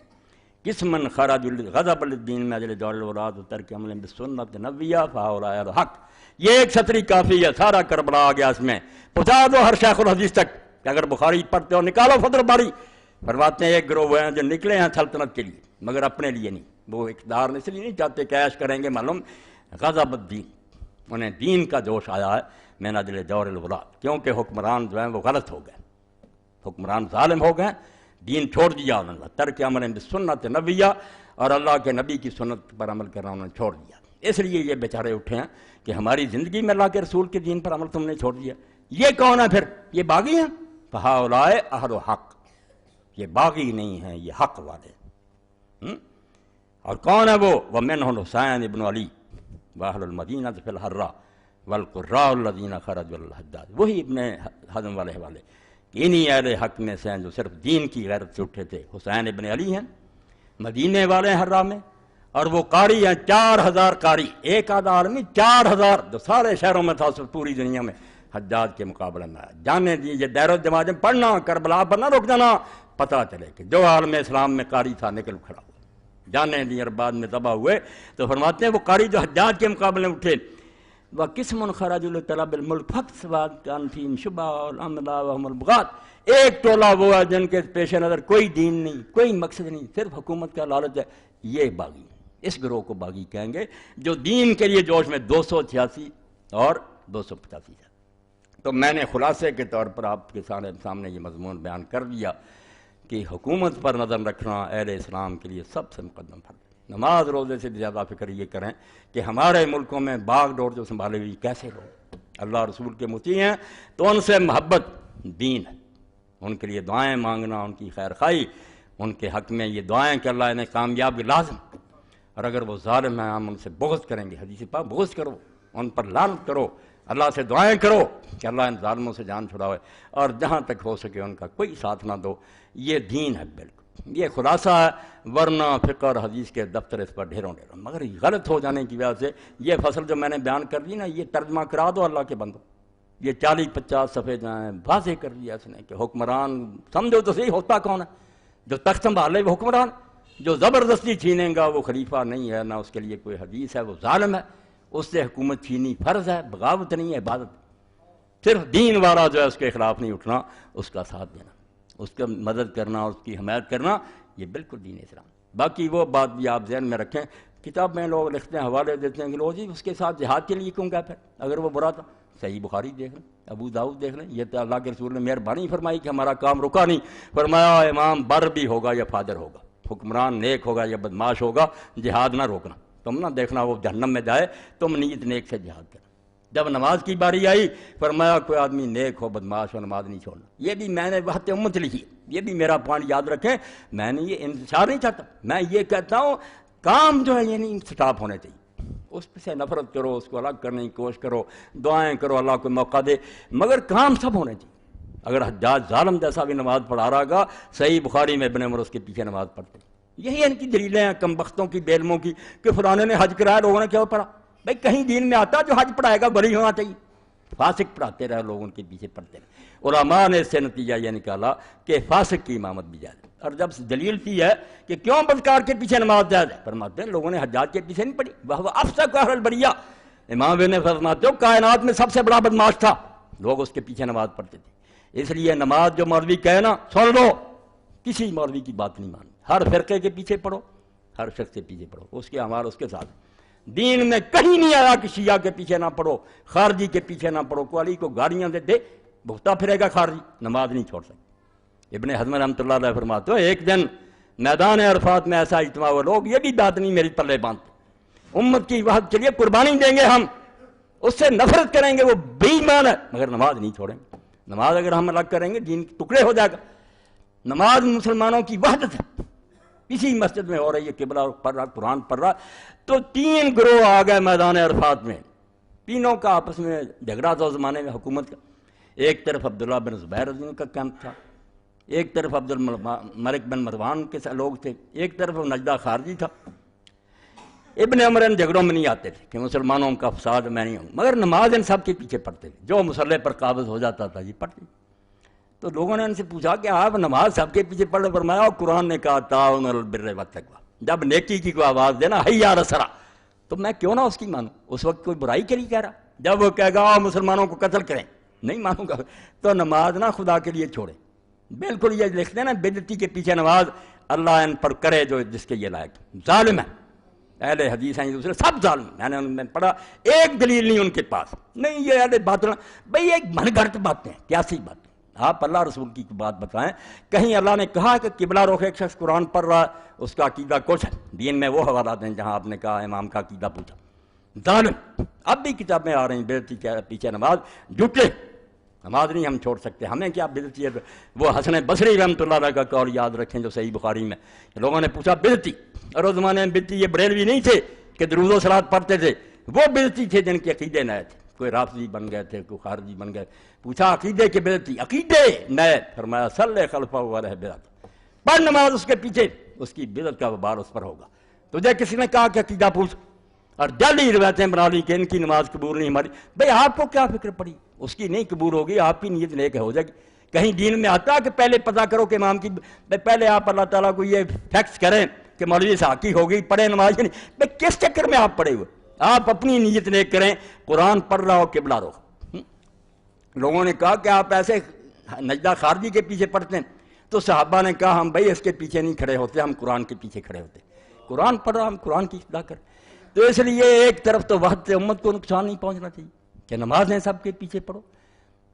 قسمن خرج غضب الدین میں اجل جعل الولاد ترک عمل بالسنت نبویہ فہؤلاء الحق۔ یہ ایک چھتری کافی ہے، سارا کربلا آ گیا اس میں، پہنچا دو ہر شیخ الحدیث تک کہ اگر بخاری پڑھتے ہو نکالو فدر باری۔ فرماتے ہیں ایک گروہ ہیں جو نکلے ہیں سلطنت کے لیے مگر اپنے لیے نہیں، وہ اقتدار اس لیے نہیں چاہتے کہ عیش کریں گے، معلوم غضب الدین، انہیں دین کا جوش آیا ہے من اجل جور الولاد، کیونکہ حکمران جو ہیں وہ غلط ہو گئے، حکمران ظالم ہو گئے، دین چھوڑ دیا انہوں نے، ترک عمل بسنت نبویہ، اور اللہ کے نبی کی سنت پر عمل کرنا انہوں نے چھوڑ دیا۔ اس لیے یہ بیچارے اٹھے ہیں کہ ہماری زندگی میں اللہ کے رسول کے دین پر عمل تم نے چھوڑ دیا۔ یہ کون ہے پھر؟ یہ باغی ہیں، فہؤلاء اہل حق، یہ باغی نہیں ہیں، یہ حق والے۔ اور کون ہے وہ؟ ومنہم حسین ابن علی واہل المدینہ فی الحرہ والقراء الذین خرجوا للحجاج، وہی ابن حزم والے حوالے، انہی اہل حق میں سے ہیں جو صرف دین کی غیرت سے اٹھے تھے۔ حسین ابن علی ہیں مدینے والے حرہ میں، اور وہ قاری ہیں 4000 قاری، ایک آدھا آدمی 4000 جو سارے شہروں میں تھا پوری دنیا میں حجاج کے مقابلے میں آیا۔ جانے دیجیے دیر و جماعت میں پڑھنا، کربلا پر نہ رک جانا، پتہ چلے کہ جو عالم اسلام میں قاری تھا نکل کھڑا ہوا، جانے دیے اور بعد میں تباہ ہوئے۔ تو فرماتے ہیں وہ قاری جو حجاج کے مقابلے میں اٹھے، وَقِسْمٌ خَرَجُوا لِطَلَبِ الْمُلْكِ فَاقْتَصَبَتْ كَانَ فِيهِمْ شُبْهَةٌ وَالْأَمْلَاءُ وَهُمُ الْبُغَاة۔ ایک ٹولہ وہ ہے جن کے پیش نظر کوئی دین نہیں، کوئی مقصد نہیں، صرف حکومت کا لالچ ہے، یہ باغی، اس گروہ کو باغی کہیں گے جو دین کے لیے جوش میں 286 اور 285 ہے۔ تو میں نے خلاصے کے طور پر آپ کے سامنے یہ مضمون بیان کر دیا کہ حکومت پر نظر رکھنا اہل اسلام کے لیے سب سے مقدم فرض ہے۔ نماز روزے سے زیادہ فکر یہ کریں کہ ہمارے ملکوں میں باغ ڈور جو سنبھالے ہوئی کیسے لوگ اللہ رسول کے مطیع ہیں، تو ان سے محبت دین ہے، ان کے لیے دعائیں مانگنا، ان کی خیر خواہی، ان کے حق میں یہ دعائیں کہ اللہ انہیں کامیابی لازم، اور اگر وہ ظالم ہیں ہم ان سے بغض کریں گے، حدیث پاک بغض کرو، ان پر لعنت کرو، اللہ سے دعائیں کرو کہ اللہ ان ظالموں سے جان چھڑاوے، اور جہاں تک ہو سکے ان کا کوئی ساتھ نہ دو۔ یہ دین ہے، بالکل یہ خلاصہ ہے، ورنہ فقہ اور حدیث کے دفتر اس پر ڈھیروں ڈھیروں، مگر غلط ہو جانے کی وجہ سے یہ فصل جو میں نے بیان کر دی نا، یہ ترجمہ کرا دو اللہ کے بندو، یہ 40-50 صفحے جو ہیں واضح کر دیا اس نے کہ حکمران سمجھو تو صحیح ہوتا کون ہے، جو تخت سنبھالے وہ حکمران، جو زبردستی چھینے گا وہ خلیفہ نہیں ہے، نہ اس کے لیے کوئی حدیث ہے، وہ ظالم ہے، اس سے حکومت چھینی فرض ہے، بغاوت نہیں ہے، عبادت۔ صرف دین والا جو ہے اس کے خلاف نہیں اٹھنا، اس کا ساتھ دینا، اس کا مدد کرنا، اس کی حمایت کرنا، یہ بالکل دین اسلام۔ باقی وہ بات بھی آپ ذہن میں رکھیں، کتاب میں لوگ لکھتے ہیں، حوالے دیتے ہیں کہ لو جی اس کے ساتھ جہاد کے لیے کیوں گیا پھر اگر وہ برا تھا؟ صحیح بخاری دیکھ لیں، ابو داؤد دیکھ لیں، یہ تو اللہ کے رسول نے مہربانی فرمائی کہ ہمارا کام رکا نہیں، فرمایا امام بر بھی ہوگا یا فاجر ہوگا، حکمران نیک ہوگا یا بدماش ہوگا، جہاد نہ روکنا، تم نہ دیکھنا وہ جہنم میں جائے، تم نیت نیک سے جہاد کرنا۔ جب نماز کی باری آئی فرمایا کوئی آدمی نیک ہو بدماش ہو نماز نہیں چھوڑنا۔ یہ بھی میں نے وحدت امت لکھی، یہ بھی میرا پوائنٹ یاد رکھیں، میں نے یہ انتشار نہیں چاہتا، میں یہ کہتا ہوں کام جو ہے یہ نہیں سٹاپ ہونے چاہیے، اس سے نفرت کرو، اس کو الگ کرنے کی کوشش کرو، دعائیں کرو اللہ کو موقع دے، مگر کام سب ہونے چاہیے۔ اگر حجاج ظالم جیسا بھی نماز پڑھا رہا گا، صحیح بخاری میں ابن عمر اس کے پیچھے نماز پڑھتے، یہی ان کی دلیلیں ہیں کم بختوں کی، بے علموں کی، کہ فلانے نے حج کرایا لوگوں نے کیوں پڑھا؟ بھائی کہیں دین میں آتا جو حج پڑھائے گا بری ہونا چاہیے، فاسق پڑھاتے رہے لوگ ان کے پیچھے پڑھتے رہے۔ علماء نے اس سے نتیجہ یہ نکالا کہ فاسق کی امامت بھی جائز ہے، اور جب دلیل تھی ہے کہ کیوں بدکار کے پیچھے نماز جائز ہے، فرماتے ہیں لوگوں نے حجاج کے پیچھے نہیں پڑھی، وہ افسق اہل البریہ، امام ابن فرماتے ہو کائنات میں سب سے بڑا بدماش تھا، لوگ اس کے پیچھے نماز پڑھتے تھے۔ اس لیے نماز جو مولوی کہے نا سن لو، کسی مولوی کی بات نہیں ماننی، ہر فرقے کے پیچھے پڑھو، ہر شخص کے پیچھے پڑھو، اس کے ہمارا اس کے ساتھ۔ دین میں کہیں نہیں آیا کہ شیعہ کے پیچھے نہ پڑھو، خارجی کے پیچھے نہ پڑھو، کو علی کو گاڑیاں دے دے بھگتا پھرے گا خارجی، نماز نہیں چھوڑ سکتے۔ ابن حزم رحمۃ اللہ علیہ فرماتے ہو ایک دن میدان عرفات میں ایسا اجتماع ہوا، لوگ یہ بھی بات نہیں میری پلے باندھتے، امت کی وحدت کے لیے قربانی دیں گے ہم، اس سے نفرت کریں گے وہ بے ایمان ہے، مگر نماز نہیں چھوڑیں گے۔ نماز اگر ہم الگ کریں گے دین کے ٹکڑے ہو جائے گا۔ نماز مسلمانوں کی وحدت ہے، کسی مسجد میں ہو رہی ہے، قبلہ پڑھ رہا، قرآن پڑھ رہا، تو 3 گروہ آ گئے میدان عرفات میں، تینوں کا آپس میں جھگڑا تھا اس زمانے میں حکومت کا۔ ایک طرف عبداللہ بن زبیر رضی اللہ کا کیمپ تھا، ایک طرف عبد الملک بن مروان کے لوگ تھے، ایک طرف نجدہ خارجی تھا۔ ابن عمر ان جھگڑوں میں نہیں آتے تھے کہ مسلمانوں کا فساد میں نہیں ہوں، مگر نماز ان سب کے پیچھے پڑھتے تھے، جو مسلح پر قابض ہو جاتا تھا یہ پڑھتے۔ تو لوگوں نے ان سے پوچھا کہ آپ نماز سب کے پیچھے پڑھ، فرمایا قرآن نے کہا تعاون علی البر والتقوی، جب نیکی کی کوئی آواز دینا حی علی الصلاۃ، تو میں کیوں نہ اس کی مانوں؟ اس وقت کوئی برائی کے لیے کہہ رہا، جب وہ کہے گا مسلمانوں کو قتل کریں نہیں مانوں گا، تو نماز نہ خدا کے لیے چھوڑیں۔ بالکل یہ لکھتے ہیں نا بدعتی کے پیچھے نماز اللہ ان پر کرے جو جس کے یہ لائق، ظالم ہے، اہل حدیث ہیں دوسرے سب ظالم۔ میں نے پڑھا ایک دلیل نہیں ان کے پاس، نہیں یہ اہل باطل، بھئی ایک من گھڑت باتیں، کیسی باتیں؟ آپ اللہ رسول کی بات بتائیں، کہیں اللہ نے کہا کہ قبلہ رخ ایک شخص قرآن پڑھ رہا ہے اس کا عقیدہ کچھ ہے؟ دین میں وہ حوالات ہیں جہاں آپ نے کہا امام کا عقیدہ پوچھا، ظالم۔ اب بھی کتابیں آ رہی ہیں بدعتی کے پیچھے نماز، جھوٹے، نماز نہیں ہم چھوڑ سکتے، ہمیں کیا بدعتی ہے؟ وہ حسن بصری رحمۃ اللہ علیہ کا قول یاد رکھیں جو صحیح بخاری میں، لوگوں نے پوچھا بدعتی، اور اس زمانے میں بدعتی یہ بریلوی نہیں تھے کہ درود و صلوات پڑھتے تھے، وہ بدعتی تھے جن کے عقیدے نئے تھے، کوئی رافضی بن گئے تھے، کوئی خارجی بن گئے۔ پوچھا عقیدے کے بدعتی، عقیدے نئے، فرمایا صلی خلفہ علیہ بدعت، پڑھ نماز اس کے پیچھے، اس کی بدعت کا وبال اس پر ہوگا۔ تجھے کسی نے کہا کہ عقیدہ پوچھ، اور جلدی روایتیں بنا لی کہ ان کی نماز قبول نہیں ہماری، بھئی آپ کو کیا فکر پڑی؟ اس کی نہیں قبول ہوگی، آپ کی نیت نیک ہو جائے گی۔ کہیں دین میں آتا کہ پہلے پتہ کرو کہ امام کی، پہلے آپ اللہ تعالیٰ کو یہ فیکس کریں کہ مولوی ساکی ہو گئی پڑھے نماز کی نہیں، بھئی کس چکر میں آپ پڑھے ہوئے؟ آپ اپنی نیت نیک کریں، قرآن پڑھ رہا ہو قبلہ رخ۔ لوگوں نے کہا کہ آپ ایسے نجدہ خارجی کے پیچھے پڑھتے ہیں، تو صحابہ نے کہا ہم بھائی اس کے پیچھے نہیں کھڑے ہوتے، ہم قرآن کے پیچھے کھڑے ہوتے، قرآن پڑھ رہا ہم قرآن کی اصلاح کریں۔ تو اس لیے ایک طرف تو وحدت امت کو نقصان نہیں پہنچنا چاہیے کہ نمازیں سب کے پیچھے پڑھو۔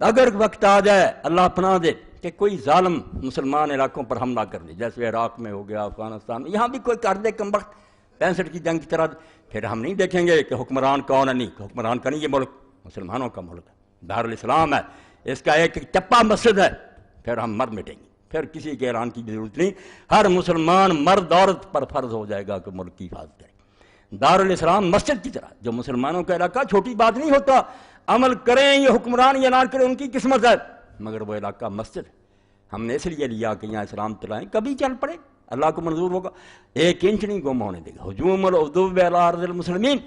اگر وقت آ جائے اللہ پناہ دے کہ کوئی ظالم مسلمان علاقوں پر حملہ کر دے، جیسے عراق میں ہو گیا، افغانستان میں، یہاں بھی کوئی کر دے کمبخت 65 کی جنگ کی طرح، پھر ہم نہیں دیکھیں گے کہ حکمران کون ہے، نہیں حکمران کا نہیں، یہ ملک مسلمانوں کا ملک ہے، دارالاسلام ہے، اس کا ایک چپا مسجد ہے، پھر ہم مر مٹیں گے، پھر کسی کے اعلان کی ضرورت نہیں، ہر مسلمان مرد عورت پر فرض ہو جائے گا کہ ملک کی حفاظت کرے۔ دارالاسلام مسجد کی طرح، جو مسلمانوں کا علاقہ چھوٹی بات نہیں ہوتا، عمل کریں یہ حکمران یا نہ کریں ان کی قسمت ہے، مگر وہ علاقہ مسجد ہے، ہم نے اس لیے لیا کہ یہاں اسلام چلائیں، کبھی چل پڑے اللہ کو منظور ہوگا، 1 انچ نہیں گم ہونے دے گا۔ ہجوم العدو علی ارض المسلمین،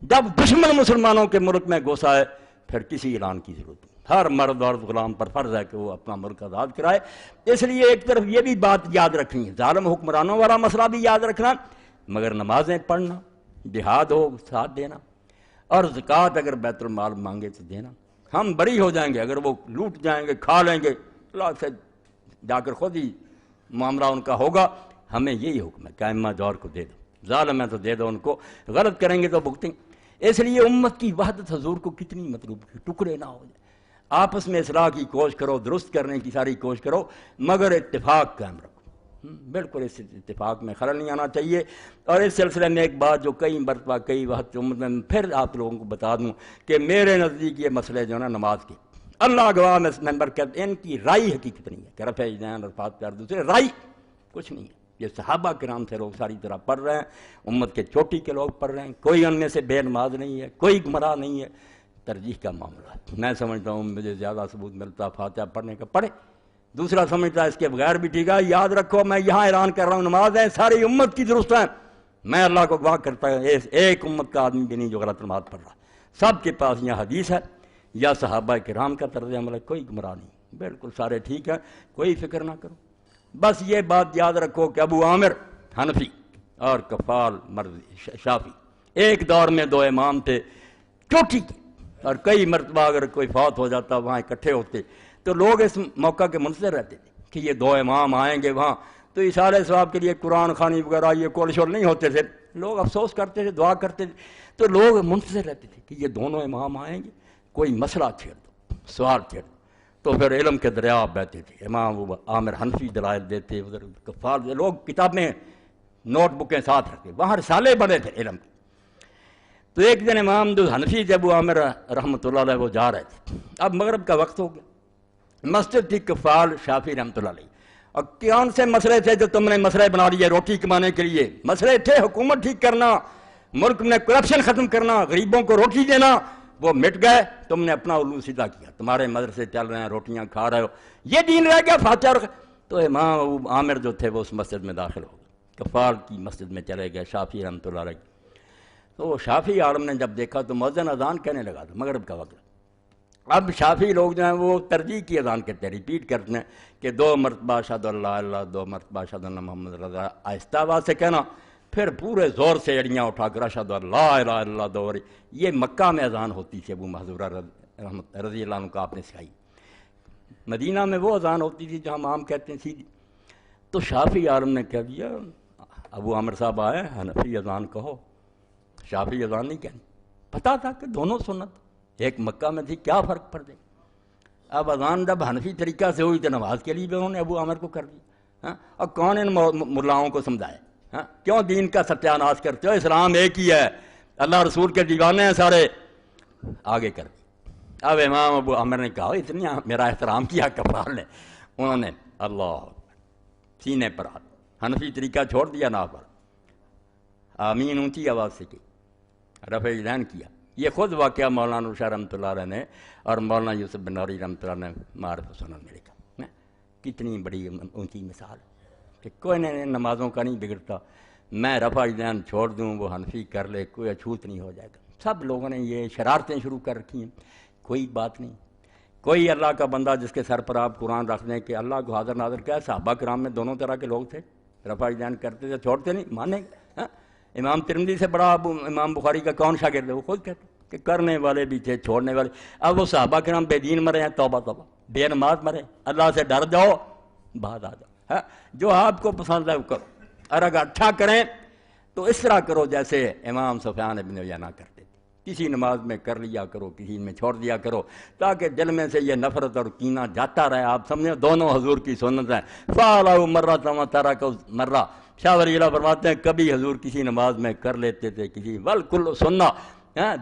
جب دشمن مسلمانوں کے ملک میں گھسا ہے پھر کسی اعلان کی ضرورت نہیں، ہر مرد اور غلام پر فرض ہے کہ وہ اپنا ملک آزاد کرائے۔ اس لیے ایک طرف یہ بھی بات یاد رکھنی ہے، ظالم حکمرانوں والا مسئلہ بھی یاد رکھنا، مگر نمازیں پڑھنا، جہاد ہو ساتھ دینا، اور زکوٰۃ اگر بیت المال مانگے تو دینا۔ ہم بری ہو جائیں گے اگر وہ لوٹ جائیں گے، کھا لیں گے، اللہ سے جا کر خود ہی معاملہ ان کا ہوگا۔ ہمیں یہی حکم ہے کہ ائمہ جور کو دے دو، ظالم ہے تو دے دو ان کو، غلط کریں گے تو بھگتیں گے۔ اس لیے امت کی وحدت حضور کو کتنی مطلوب تھی، ٹکڑے نہ ہو جائے، آپس میں اصلاح کی کوشش کرو، درست کرنے کی ساری کوشش کرو، مگر اتفاق قائم رکھو۔ بالکل اس اتفاق میں خلل نہیں آنا چاہیے۔ اور اس سلسلے میں ایک بات جو کئی مرتبہ کئی وقت امت میں پھر آپ لوگوں کو بتا دوں کہ میرے نزدیک یہ مسئلے جو ہے نا نماز کے، اللہ گواہ میں ممبر کہتے ہیں ان کی رائی حقیقت نہیں ہے کہ رفع یدین عرفات پہ دوسرے رائی کچھ نہیں ہے، یہ صحابہ کرام سے لوگ ساری طرح پڑھ رہے ہیں، امت کے چوٹی کے لوگ پڑھ رہے ہیں، کوئی ان میں سے بے نماز نہیں ہے، کوئی گمراہ نہیں ہے، ترجیح کا معاملہ ہے۔ میں سمجھتا ہوں مجھے زیادہ ثبوت ملتا فاتحہ پڑھنے کا پڑھے، دوسرا سمجھتا ہے اس کے بغیر بھی ٹھیک ہے۔ یاد رکھو میں یہاں اعلان کر رہا ہوں نماز ہے ساری امت کی درست ہے، میں اللہ کو گواہ کرتا ہوں ایک امت کا آدمی بھی نہیں جو غلط نماز پڑھ رہا، سب کے پاس یہ حدیث ہے یا صحابہ کرام کا طرز عمل ہے، کوئی گمراہ نہیں، بالکل سارے ٹھیک ہیں، کوئی فکر نہ کرو۔ بس یہ بات یاد رکھو کہ ابو عامر حنفی اور کفال مرضی شافی ایک دور میں 2 امام تھے چوٹی کے، اور کئی مرتبہ اگر کوئی فوت ہو جاتا وہاں اکٹھے ہوتے تو لوگ اس موقع کے منتظر رہتے تھے کہ یہ 2 امام آئیں گے وہاں، تو اشارے ثواب کے لیے قرآن خوانی وغیرہ یہ کول شول نہیں ہوتے تھے، لوگ افسوس کرتے تھے، دعا کرتے تھے، تو لوگ منتظر رہتے تھے کہ یہ دونوں امام آئیں گے، کوئی مسئلہ چھیڑ دو، سوال چھیڑ دو، تو پھر علم کے دریا بہتے تھے، امام وہ عامر حنفی دلائل دیتے، ادھر کفار، لوگ کتابیں نوٹ بکیں ساتھ رکھتے، وہاں رسالے بڑے تھے علم کے۔ تو ایک دن امام جو حنفی جب وہ عامر رحمۃ اللہ علیہ وہ جا رہے تھے، اب مغرب کا وقت ہو گیا، مسجد تھی کفال شافی رحمۃ اللہ علیہ، اور کون سے مسئلے تھے جو تم نے مسئلے بنا لیے روٹی کمانے کے لیے؟ مسئلے تھے حکومت ٹھیک کرنا، ملک میں کرپشن ختم کرنا، غریبوں کو روٹی دینا، وہ مٹ گئے، تم نے اپنا علو سیدھا کیا، تمہارے مدرسے چل رہے ہیں، روٹیاں کھا رہے ہو، یہ دین رہ گیا فاتحہ۔ تو امام ابو عامر جو تھے وہ اس مسجد میں داخل ہو گئے، کفار کی مسجد میں چلے گئے، شافی رحمۃ اللہ علیہ۔ تو شافی عالم نے جب دیکھا تو مؤذن اذان کہنے لگا تھا، مغرب کا وقت۔ اب شافی لوگ جو ہیں وہ ترجیح کی اذان کہتے ہیں، ریپیٹ کرتے ہیں کہ 2 مرتبہ اشہد اللہ اللہ، 2 مرتبہ اشہد ان محمد رضا، آہستہ آواز سے کہنا، پھر پورے زور سے ایڑیاں اٹھا کر اشہد اللہ الہ الا اللہ دوہری۔ یہ مکہ میں اذان ہوتی تھی، ابو محذورہ رضی اللہ عنہ کو آپ نے سکھائی۔ مدینہ میں وہ اذان ہوتی تھی جو ہم عام کہتے ہیں سیدھی۔ تو شافی عالم نے کہہ دیا، ابو عامر صاحب آئے، حنفی اذان کہو، شافی اذان نہیں کہنی۔ پتا تھا کہ دونوں سنت، ایک مکہ میں تھی، کیا فرق پڑ گئی؟ اب اذان جب حنفی طریقہ سے ہوئی تو نماز کے لیے بھی انہوں نے ابو عامر کو کر دیا۔ اور کون ان ملاؤں کو سمجھائے؟ کیوں دین کا ستیہ ناش کرتے ہو؟ اسلام ایک ہی ہے، اللہ رسول کے دیوانے ہیں سارے، آگے کر دی۔ اب امام ابو عامر نے کہا، اتنی میرا احترام کیا کفار نے، انہوں نے اللہ سینے پر ہاتھ، حنفی طریقہ چھوڑ دیا نا پر، آمین اونچی آواز سے کی، رفع یدین کیا۔ یہ خود واقعہ مولانا نور شاہ رحمۃ اللہ علیہ نے اور مولانا یوسف بن نوری رحمۃ اللہ نے معارف سنن میں لکھا۔ کتنی بڑی اونچی مثال کہ کوئی نمازوں کا نہیں بگڑتا، میں رفع یدین چھوڑ دوں، وہ حنفی کر لے، کوئی اچھوت نہیں ہو جائے گا۔ سب لوگوں نے یہ شرارتیں شروع کر رکھی ہیں، کوئی بات نہیں۔ کوئی اللہ کا بندہ جس کے سر پر آپ قرآن رکھ دیں کہ اللہ کو حاضر ناظر کیا ہے، صحابہ کرام میں دونوں طرح کے لوگ تھے، رفع یدین کرتے تھے، چھوڑتے نہیں، مانیں گے۔ امام ترمذی سے بڑا امام بخاری کا کون شاگرد ہے؟ وہ خود کہتے کہ کرنے والے بھی تھے، چھوڑنے والے۔ اب وہ صحابہ کرام بے دین مرے ہیں، توبہ توبہ، بے نماز مرے، اللہ سے ڈر جاؤ، بعد آ جاؤ۔ جو آپ کو پسند ہے وہ کرو، اور اگر اچھا کریں تو اس طرح کرو جیسے امام سفیان ابن عیینہ کرتے تھے، کسی نماز میں کر لیا کرو، کسی میں چھوڑ دیا کرو، تاکہ دل میں سے یہ نفرت اور کینہ جاتا رہے۔ آپ سمجھیں دونوں حضور کی سنت ہیں، فعلوا مرۃ وترکوا مرۃ۔ شاہ ولی اللہ فرماتے ہیں کبھی حضور کسی نماز میں کر لیتے تھے، کسی والکل سنہ،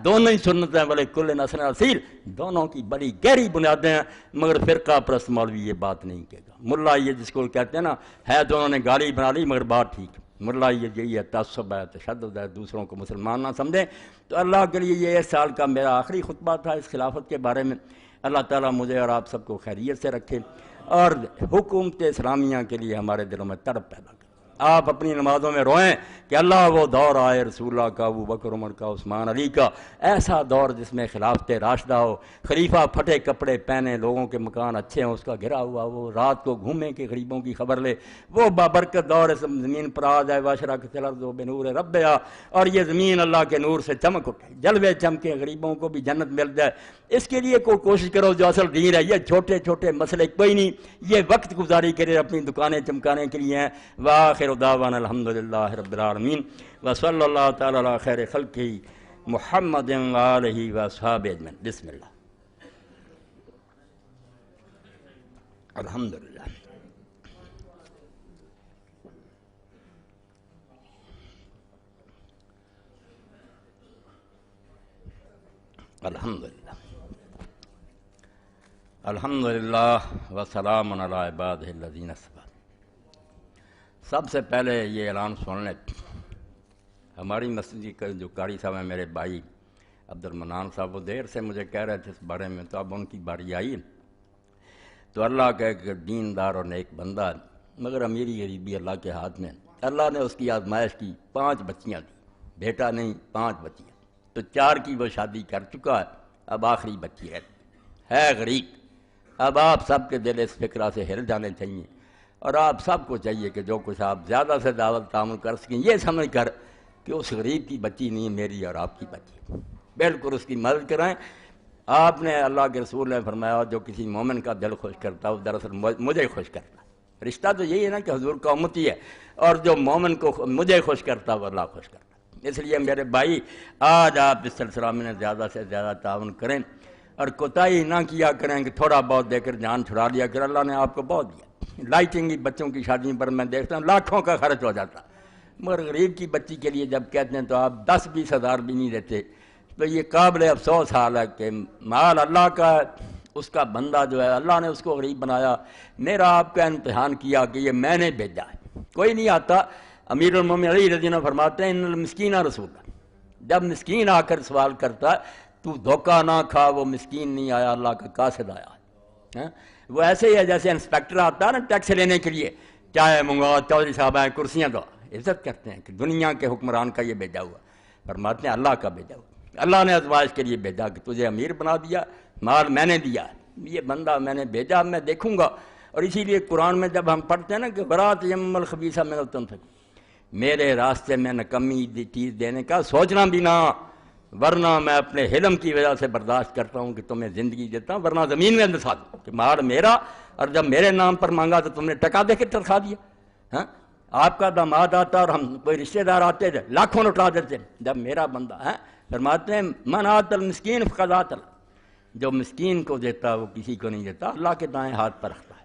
دونوں ہی سنت ہیں، بلے کل نسل اصیل، دونوں کی بڑی گہری بنیادیں ہیں۔ مگر فرقہ پرست مولوی یہ بات نہیں کہے گا، ملا یہ جس کو کہتے ہیں نا، ہے دونوں نے گالی بنا لی مگر بات ٹھیک، ملا یہ یہی ہے، تعصب ہے، تشدد ہے، دوسروں کو مسلمان نہ سمجھیں۔ تو اللہ کے لیے یہ اس سال کا میرا آخری خطبہ تھا اس خلافت کے بارے میں۔ اللہ تعالیٰ مجھے اور آپ سب کو خیریت سے رکھے، اور حکومت اسلامیہ کے لیے ہمارے دلوں میں تڑپ پیدا کرے۔ آپ اپنی نمازوں میں روئیں کہ اللہ وہ دور آئے رسول اللہ کا، ابو بکر عمر کا، عثمان علی کا، ایسا دور جس میں خلافت راشدہ ہو، خلیفہ پھٹے کپڑے پہنے، لوگوں کے مکان اچھے ہوں، اس کا گھرا ہوا، وہ رات کو گھومے کہ غریبوں کی خبر لے، وہ بابرکت دور زمین پر آ جائے، واشرقت الارض بنور ربہا، اور یہ زمین اللہ کے نور سے چمک اٹھے، جلوے چمکے، غریبوں کو بھی جنت مل جائے۔ اس کے لیے کوئی کوشش کرو جو اصل دین ہے۔ یہ چھوٹے چھوٹے مسئلے کوئی نہیں، یہ وقت گزاری کے لیے، اپنی دکانیں چمکانے کے لیے ہیں۔ وآخر دعوانا الحمدللہ رب العالمین، وصلی اللہ تعالی علی خیر خلقہ محمد وآلہ واصحابہ اجمعین۔ بسم اللہ۔ الحمدللہ۔ الحمدللہ الحمدللہ وسلام علی عبادہ الذین اصطفیٰ۔ سب سے پہلے یہ اعلان سن لیں، ہماری مسجد کے جو قاری صاحب ہیں، میرے بھائی عبد المنان صاحب، وہ دیر سے مجھے کہہ رہے تھے اس بارے میں، تو اب ان کی باری آئی۔ تو اللہ کا ایک دیندار اور نیک بندہ ہے، مگر امیری غریبی اللہ کے ہاتھ میں۔ اللہ نے اس کی آزمائش کی، 5 بچیاں دی، بیٹا نہیں 5 بچیاں، تو 4 کی وہ شادی کر چکا ہے، اب آخری بچی ہے غریب۔ اب آپ سب کے دل اس فکرہ سے ہل جانے چاہیے، اور آپ سب کو چاہیے کہ جو کچھ آپ زیادہ سے زیادہ تعامل کر سکیں، یہ سمجھ کر کہ اس غریب کی بچی نہیں، میری اور آپ کی بچی، بالکل اس کی مدد کرائیں۔ آپ نے، اللہ کے رسول نے فرمایا، جو کسی مومن کا دل خوش کرتا ہے وہ دراصل مجھے خوش کرتا ہے۔ رشتہ تو یہی ہے نا کہ حضور کا امتی ہے، اور جو مومن کو مجھے خوش کرتا ہے وہ اللہ خوش کرتا ہے۔ اس لیے میرے بھائی، آج آپ اس سلسلہ میں زیادہ سے زیادہ تعاون کریں، اور کوتاہی نہ کیا کریں کہ تھوڑا بہت دے کر جان چھڑا لیا کر۔ اللہ نے آپ کو بہت دیا، لائٹنگ بچوں کی شادیوں پر میں دیکھتا ہوں لاکھوں کا خرچ ہو جاتا، مگر غریب کی بچی کے لیے جب کہتے ہیں تو آپ 10-20 ہزار بھی نہیں دیتے، تو یہ قابل افسوس حال ہے کہ مال اللہ کا ہے، اس کا بندہ جو ہے اللہ نے اس کو غریب بنایا۔ میرا آپ کا امتحان کیا کہ یہ میں نے بھیجا ہے، کوئی نہیں آتا۔ امیر المومنین علی رضی اللہ عنہ فرماتے ہیں ان المسکین رسول، جب مسکین آ کر سوال کرتا ہے تو دھوکہ نہ کھا، وہ مسکین نہیں آیا، اللہ کا قاصد آیا۔ وہ ایسے ہی ہے جیسے انسپیکٹر آتا ہے نا ٹیکس لینے کے لیے، چائے منگواؤ، چودھری صاحب آئے، کرسیاں دو، عزت کرتے ہیں کہ دنیا کے حکمران کا یہ بھیجا ہوا۔ فرماتے ہیں اللہ کا بھیجا ہوا، اللہ نے ازواج کے لیے بھیجا کہ تجھے امیر بنا دیا، مال میں نے دیا، یہ بندہ میں نے بھیجا، میں دیکھوں گا۔ اور اسی لیے قرآن میں جب ہم پڑھتے ہیں نا کہ برات یم الخبیث من الطیب، میرے راستے میں نکمی چیز دینے کا سوچنا بھی نہ، ورنہ میں اپنے حلم کی وجہ سے برداشت کرتا ہوں کہ تمہیں زندگی دیتا ہوں، ورنہ زمین میں دسا دوں کہ مال میرا، اور جب میرے نام پر مانگا تو تم نے ٹکا دے کے ترخا دیا۔ ہاں، آپ کا داماد آتا اور ہم کوئی رشتہ دار آتے تھے لاکھوں لٹا دیتے، جب میرا بندہ ہے۔ فرماتے ہیں من آت المسکین فقد آت اللہ، جو مسکین کو دیتا وہ کسی کو نہیں دیتا، اللہ کے دائیں ہاتھ پر رکھتا ہے۔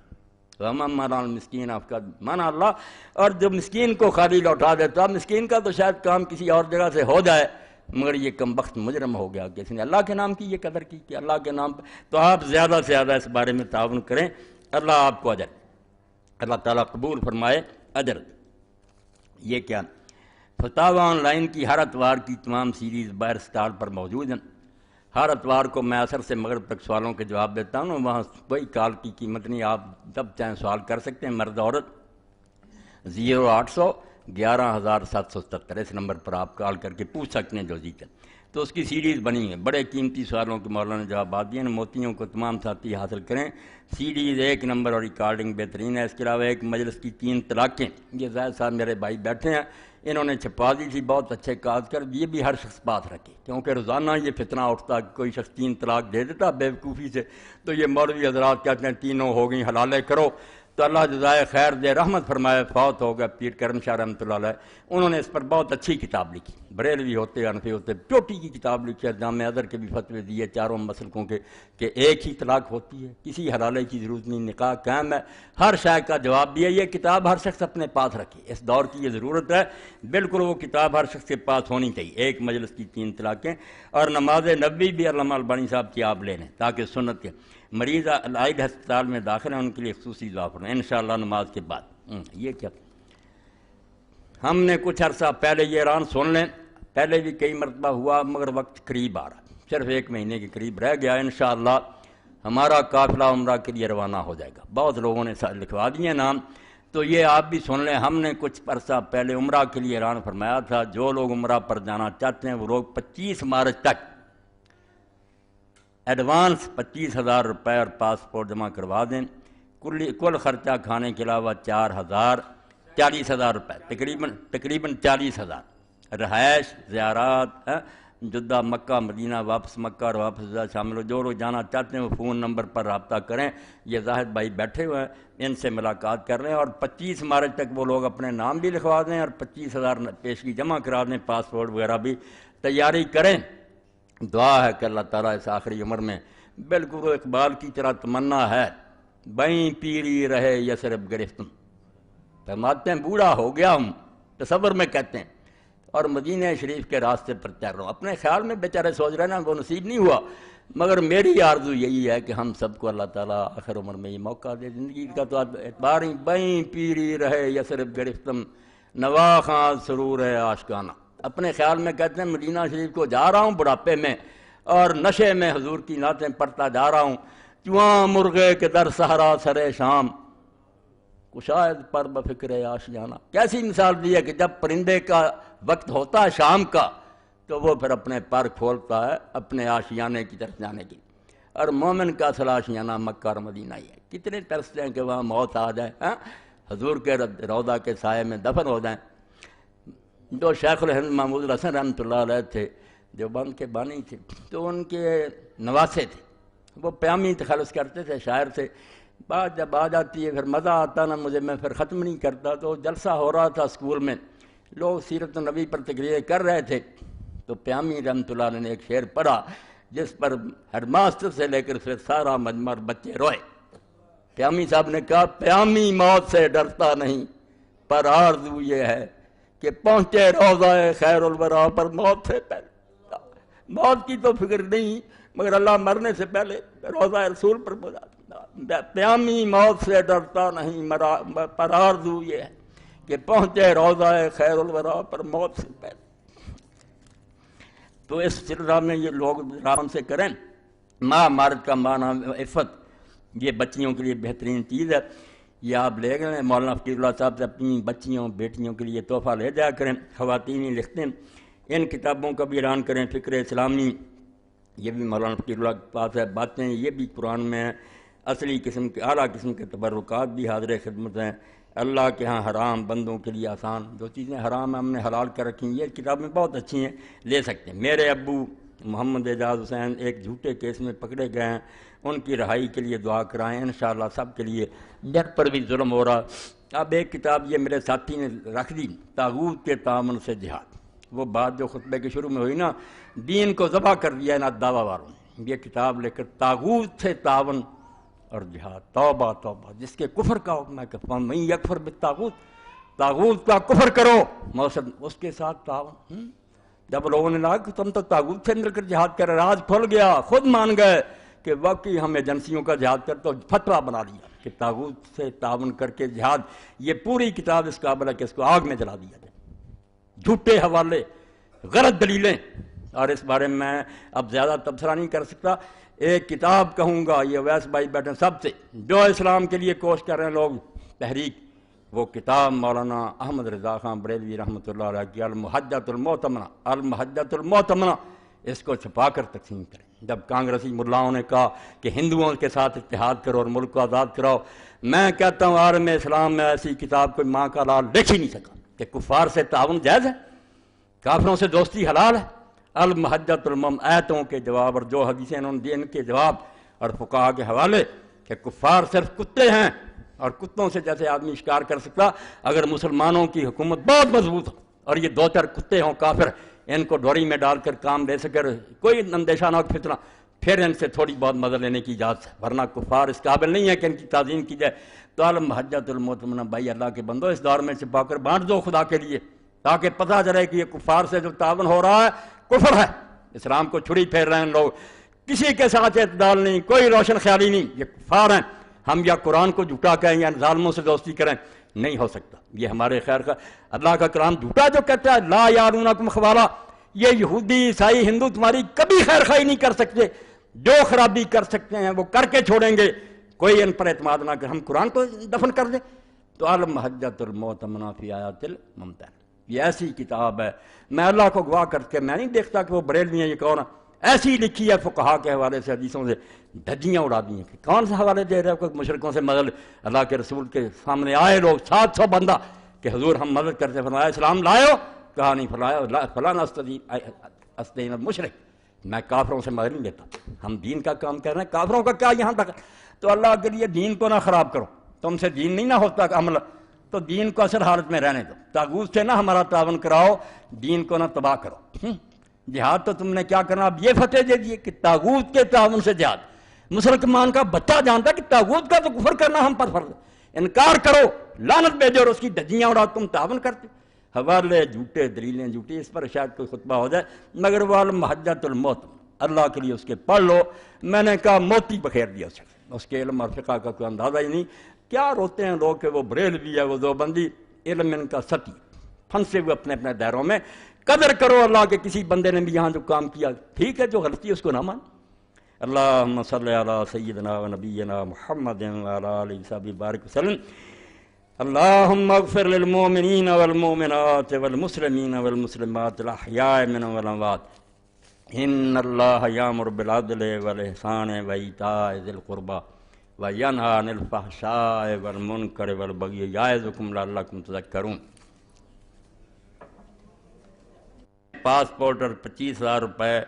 وَمَن الْمِسْكِينَ فَقَدْ مَنَعَ اللَّهُ، اور جو مسکین کو خالی لوٹا دیتا، مسکین کا تو شاید کام کسی اور جگہ سے ہو جائے، مگر یہ کمبخت مجرم ہو گیا کہ اس نے اللہ کے نام کی یہ قدر کی کہ اللہ کے نام پر۔ تو آپ زیادہ سے زیادہ اس بارے میں تعاون کریں، اللہ آپ کو اجر، اللہ تعالیٰ قبول فرمائے اجر۔ یہ کیا فتاوی آن لائن کی ہر اتوار کی تمام سیریز بائر سٹال پر موجود ہیں۔ ہر اتوار کو میں عصر سے مغرب تک سوالوں کے جواب دیتا ہوں، وہاں کوئی کال کی قیمت نہیں، آپ جب چاہیں سوال کر سکتے ہیں، مرد عورت۔ 0800 11777 اس نمبر پر آپ کال کر کے پوچھ سکتے ہیں جو جیتے۔ تو اس کی سیریز بنی ہے، بڑے قیمتی سوالوں کے مولانا جوابات دیے ہیں، موتیوں کو تمام ساتھی حاصل کریں۔ سیریز 1 نمبر اور ریکارڈنگ بہترین ہے۔ اس کے علاوہ ایک مجلس کی 3 طلاقیں، یہ زاہد صاحب میرے بھائی بیٹھے ہیں، انہوں نے چھپا دی تھی، بہت اچھے کاج کر، یہ بھی ہر شخص بات رکھے، کیونکہ روزانہ یہ فتنہ اٹھتا کہ کوئی شخص 3 طلاق دے دیتا بیوقوفی سے، تو یہ مولوی حضرات کہتے ہیں تینوں ہو گئیں، حلالے کرو۔ تو اللہ جزائے خیر دے، رحمت فرمائے، فوت ہو گیا پیر کرم شاہ رحمۃ اللہ علیہ، انہوں نے اس پر بہت اچھی کتاب لکھی، بریلوی ہوتے حنفی ہوتے، چوٹی کی کتاب لکھی ہے، جامع ازہر کے بھی فتوے دیے چاروں مسلکوں کے کہ ایک ہی طلاق ہوتی ہے، کسی حلالے کی ضرورت نہیں، نکاح قائم ہے، ہر شے کا جواب بھی ہے۔ یہ کتاب ہر شخص اپنے پاس رکھے، اس دور کی یہ ضرورت ہے، بالکل وہ کتاب ہر شخص کے پاس ہونی چاہیے۔ ایک مجلس کی 3 طلاقیں، اور نماز نبوی بھی علامہ البانی صاحب کی آپ لے لیں تاکہ سنت کے مریض العائد ہسپتال میں داخل ہیں ان کے لیے خصوصی دعا پڑھیں انشاءاللہ نماز کے بعد۔ یہ کیا ہم نے کچھ عرصہ پہلے یہ اعلان سن لیں، پہلے بھی کئی مرتبہ ہوا مگر وقت قریب آ رہا، صرف 1 مہینے کے قریب رہ گیا، انشاءاللہ ہمارا قافلہ عمرہ کے لیے روانہ ہو جائے گا۔ بہت لوگوں نے لکھوا دیے نام، تو یہ آپ بھی سن لیں۔ ہم نے کچھ عرصہ پہلے عمرہ کے لیے اعلان فرمایا تھا، جو لوگ عمرہ پر جانا چاہتے ہیں وہ لوگ 25 مارچ تک ایڈوانس 25,000 روپے اور پاسپورٹ جمع کروا دیں۔ کل خرچہ کھانے کے علاوہ 40,000 روپے، تقریباً 40,000، رہائش، زیارات، جدہ، مکہ، مدینہ، واپس مکہ اور واپس جدہ شامل ہو۔ جو لوگ جانا چاہتے ہیں وہ فون نمبر پر رابطہ کریں، یہ زاہد بھائی بیٹھے ہوئے ہیں، ان سے ملاقات کر لیں، اور 25 مارچ تک وہ لوگ اپنے نام بھی لکھوا دیں اور 25,000 پیشگی جمع کرا دیں، پاسپورٹ وغیرہ بھی تیاری کریں۔ دعا ہے کہ اللہ تعالیٰ اس آخری عمر میں بالکل وہ اقبال کی طرح تمنا ہے، بیں پیری رہے یثرب گرفتم، فرماتے ہیں بوڑھا ہو گیا ہوں، تصور میں کہتے ہیں، اور مدینہ شریف کے راستے پر چل رہا ہوں۔ اپنے خیال میں بیچارے سوچ رہے نا وہ نصیب نہیں ہوا، مگر میری آرزو یہی ہے کہ ہم سب کو اللہ تعالیٰ آخر عمر میں یہ موقع دے، زندگی کا تو اعتبار ہی، بیں پیری رہے یثرب گرفتم، نواخاں سرور ہے آشکانہ۔ اپنے خیال میں کہتے ہیں مدینہ شریف کو جا رہا ہوں بڑھاپے میں، اور نشے میں حضور کی نعتیں پڑھتا جا رہا ہوں، چواں مرغے کے در صحرا سرے شام، کشاید پر بفکر آشیانہ۔ کیسی مثال دی ہے کہ جب پرندے کا وقت ہوتا ہے شام کا تو وہ پھر اپنے پر کھولتا ہے اپنے آشیانے کی طرف جانے کی، اور مومن کا اصل آشیانہ مکہ اور مدینہ ہی ہے۔ کتنے ترستے ہیں کہ وہاں موت آ جائے، حضور کے روضہ کے سائے میں دفن ہو جائیں۔ جو شیخ الہند محمود الحسن رحمۃ اللہ علیہ تھے، جو بند کے بانی تھے، تو ان کے نواسے تھے، وہ پیامی تخلص کرتے تھے شاعر سے، بات جب آ جاتی ہے پھر مزہ آتا نا مجھے، میں پھر ختم نہیں کرتا۔ تو جلسہ ہو رہا تھا اسکول میں، لوگ سیرت النبی پر تقریریں کر رہے تھے، تو پیامی رحمۃ اللہ علیہ نے ایک شعر پڑھا جس پر ہیڈ ماسٹر سے لے کر پھر سارا مجمع بچے روئے۔ پیامی صاحب نے کہا پیامی موت سے ڈرتا نہیں، پر آرزو یہ ہے کہ پہنچے روضہ خیر الورا پر موت سے پہلے۔ موت کی تو فکر نہیں، مگر اللہ مرنے سے پہلے روضہ رسول پر بولا پیامی موت سے ڈرتا نہیں پر آرزو یہ ہے کہ پہنچے روضہ خیر الورا پر موت سے پہلے۔ تو اس سلسلہ میں یہ لوگ آرام سے کریں۔ ماں مارد کا معنی عفت، یہ بچیوں کے لیے بہترین چیز ہے، یہ آپ لے گئے مولانا فقیر اللہ صاحب سے اپنی بچیوں بیٹیوں کے لیے تحفہ لے جایا کریں۔ خواتین ہی لکھتے ہیں، ان کتابوں کا بھی اعلان کریں، فکر اسلامی یہ بھی مولانا فقیر اللہ کے پاس ہے، باتیں یہ بھی قرآن میں ہیں، اصلی قسم کے اعلیٰ قسم کے تبرکات بھی حاضر خدمت ہیں۔ اللہ کے ہاں حرام بندوں کے لیے آسان، جو چیزیں حرام ہیں ہم نے حلال کر رکھی ہیں، یہ کتابیں بہت اچھی ہیں، لے سکتے ہیں۔ میرے ابو محمد اعجاز حسین ایک جھوٹے کیس میں پکڑے گئے ہیں، ان کی رہائی کے لیے دعا کرائیں، انشاءاللہ سب کے لیے، جن پر بھی ظلم ہو رہا۔ اب ایک کتاب یہ میرے ساتھی نے رکھ دی، طاغوت کے تعاون سے جہاد، وہ بات جو خطبے کے شروع میں ہوئی نا، دین کو ذبح کر دیا نا دعویٰ والوں نے، یہ کتاب لے کر طاغوت سے تعاون اور جہاد، توبہ توبہ، جس کے کفر کا حکم ہے کہ من یکفر بالطاغوت، طاغوت کا کفر کرو، موسم اس کے ساتھ تعاون۔ جب لوگوں نے کہا کہ تم تو طاغوت سے مل کر جہاد کر، راز کھل گیا، خود مان گئے کہ واقعی ہم ایجنسیوں کا جہاد کر، تو فتویٰ بنا لیا کہ طاغوت سے تعاون کر کے جہاد۔ یہ پوری کتاب اس قابل ہے کہ اس کو آگ میں جلا دیا جائے، جھوٹے حوالے، غلط دلیلیں، اور اس بارے میں اب زیادہ تبصرہ نہیں کر سکتا۔ ایک کتاب کہوں گا، یہ ویس بھائی بیٹھے سب سے جو اسلام کے لیے کوشش کر رہے ہیں لوگ، تحریک، وہ کتاب مولانا احمد رضا خان بریلوی رحمۃ اللہ علیہ کی المحجۃ المعتمنہ، المحجۃ المعتمنہ، اس کو چھپا کر تقسیم کریں۔ جب کانگریسی ملاؤں نے کہا کہ ہندوؤں کے ساتھ اتحاد کرو اور ملک کو آزاد کراؤ، میں کہتا ہوں عالم اسلام میں ایسی کتاب کوئی ماں کا لال لکھ ہی نہیں سکا کہ کفار سے تعاون جائز ہے، کافروں سے دوستی حلال ہے۔ المحجۃ المم، آیتوں کے جواب اور جو حدیثیں انہوں نے دی ان کے جواب اور فقہا کے حوالے کہ کفار صرف کتے ہیں، اور کتوں سے جیسے آدمی شکار کر سکتا، اگر مسلمانوں کی حکومت بہت مضبوط ہو اور یہ دو چار کتے ہوں کافر، ان کو ڈوری میں ڈال کر کام لے سکے، کوئی اندیشہ نہ ہو فتنہ، پھر ان سے تھوڑی بہت مدد لینے کی اجازت ہے، ورنہ کفار اس قابل نہیں ہے کہ ان کی تعظیم کی جائے۔ تو المحجۃ المعتمنہ، بھائی اللہ کے بندو، اس دور میں چھپا کر بانٹ دو خدا کے لیے، تاکہ پتہ چلے کہ یہ کفار سے جو تعاون ہو رہا ہے کفر ہے، اسلام کو چھری پھیر رہے ہیں لوگ، کسی کے ساتھ اعتدال نہیں، کوئی روشن خیالی نہیں، یہ کفار ہیں۔ ہم یا قرآن کو جھوٹا کہیں یا ظالموں سے دوستی کریں، نہیں ہو سکتا، یہ ہمارے خیر کا اللہ کا کلام جھوٹا جو کہتا ہے لا یارونکم خبالا، یہ یہودی عیسائی ہندو تمہاری کبھی خیر خواہی نہیں کر سکتے، جو خرابی کر سکتے ہیں وہ کر کے چھوڑیں گے، کوئی ان پر اعتماد نہ کر، ہم قرآن کو دفن کر دیں۔ تو المحجۃ المعتمنہ فی آیات الممتنہ، یہ ایسی کتاب ہے، میں اللہ کو گواہ کر کے میں نہیں دیکھتا کہ وہ بریلوی ہیں، یہ کون ہے، ایسی لکھی ہے فقہا کے حوالے سے، حدیثوں سے دھجیاں اڑا دی ہیں کہ کون سے حوالے دے رہے ہو، کوئی مشرکوں سے مدد، اللہ کے رسول کے سامنے آئے لوگ 700 بندہ کہ حضور ہم مدد کرتے، فرمایا اسلام لائے ہو، کہا نہیں، فرمایا فلاں استعین المشرک، میں کافروں سے مدد نہیں لیتا، ہم دین کا کام کر رہے ہیں، کافروں کا کیا یہاں تک۔ تو اللہ کے لیے دین کو نہ خراب کرو، تم سے دین نہیں نہ ہوتا عمل، تو دین کو اصل حالت میں رہنے دو، طاغوت سے نہ ہمارا تعاون کراؤ، دین کو نہ تباہ کرو۔ جہاد تو تم نے کیا کرنا، اب یہ فتح دے دیے کہ طاغوت کے تعاون سے جہاد، مسلمان کا بچہ جانتا کہ طاغوت کا تو کفر کرنا ہم پر فرض ہے، انکار کرو، لعنت بھیجو اور اس کی دھجیاں اڑاؤ، تم تعاون کرتے، حوالے جھوٹے، دلیلیں جھوٹی، اس پر شاید کوئی خطبہ ہو جائے، مگر وہ المحجۃ المعتمنہ اللہ کے لیے اس کے پڑھ لو۔ میں نے کہا موتی بخیر دیا اس کے علم اور فقہ کا کوئی اندازہ ہی نہیں، کیا روتے ہیں لوگ کہ وہ بریلوی ہے، وہ دیوبندی، علم ان کا ستی، پھنسے ہوئے اپنے اپنے دائروں میں۔ قدر کرو اللہ کے کسی بندے نے بھی یہاں جو کام کیا، ٹھیک ہے، جو غلطی ہے اس کو نہ مان۔ اللہم صلی علی سیدنا و نبینا محمد و علی آلہ وصحبہ بارک وسلم۔ اللہم اغفر للمؤمنین والمؤمنات والمسلمین والمسلمات الاحیاء منهم والاموات، ان اللہ یامر بالعدل والاحسان وایتاء ذی القربی وینہی عن الفحشاء والمنکر والبغی یعظکم لعلکم تذکرون۔ پاسپورٹ اور 25,000 روپے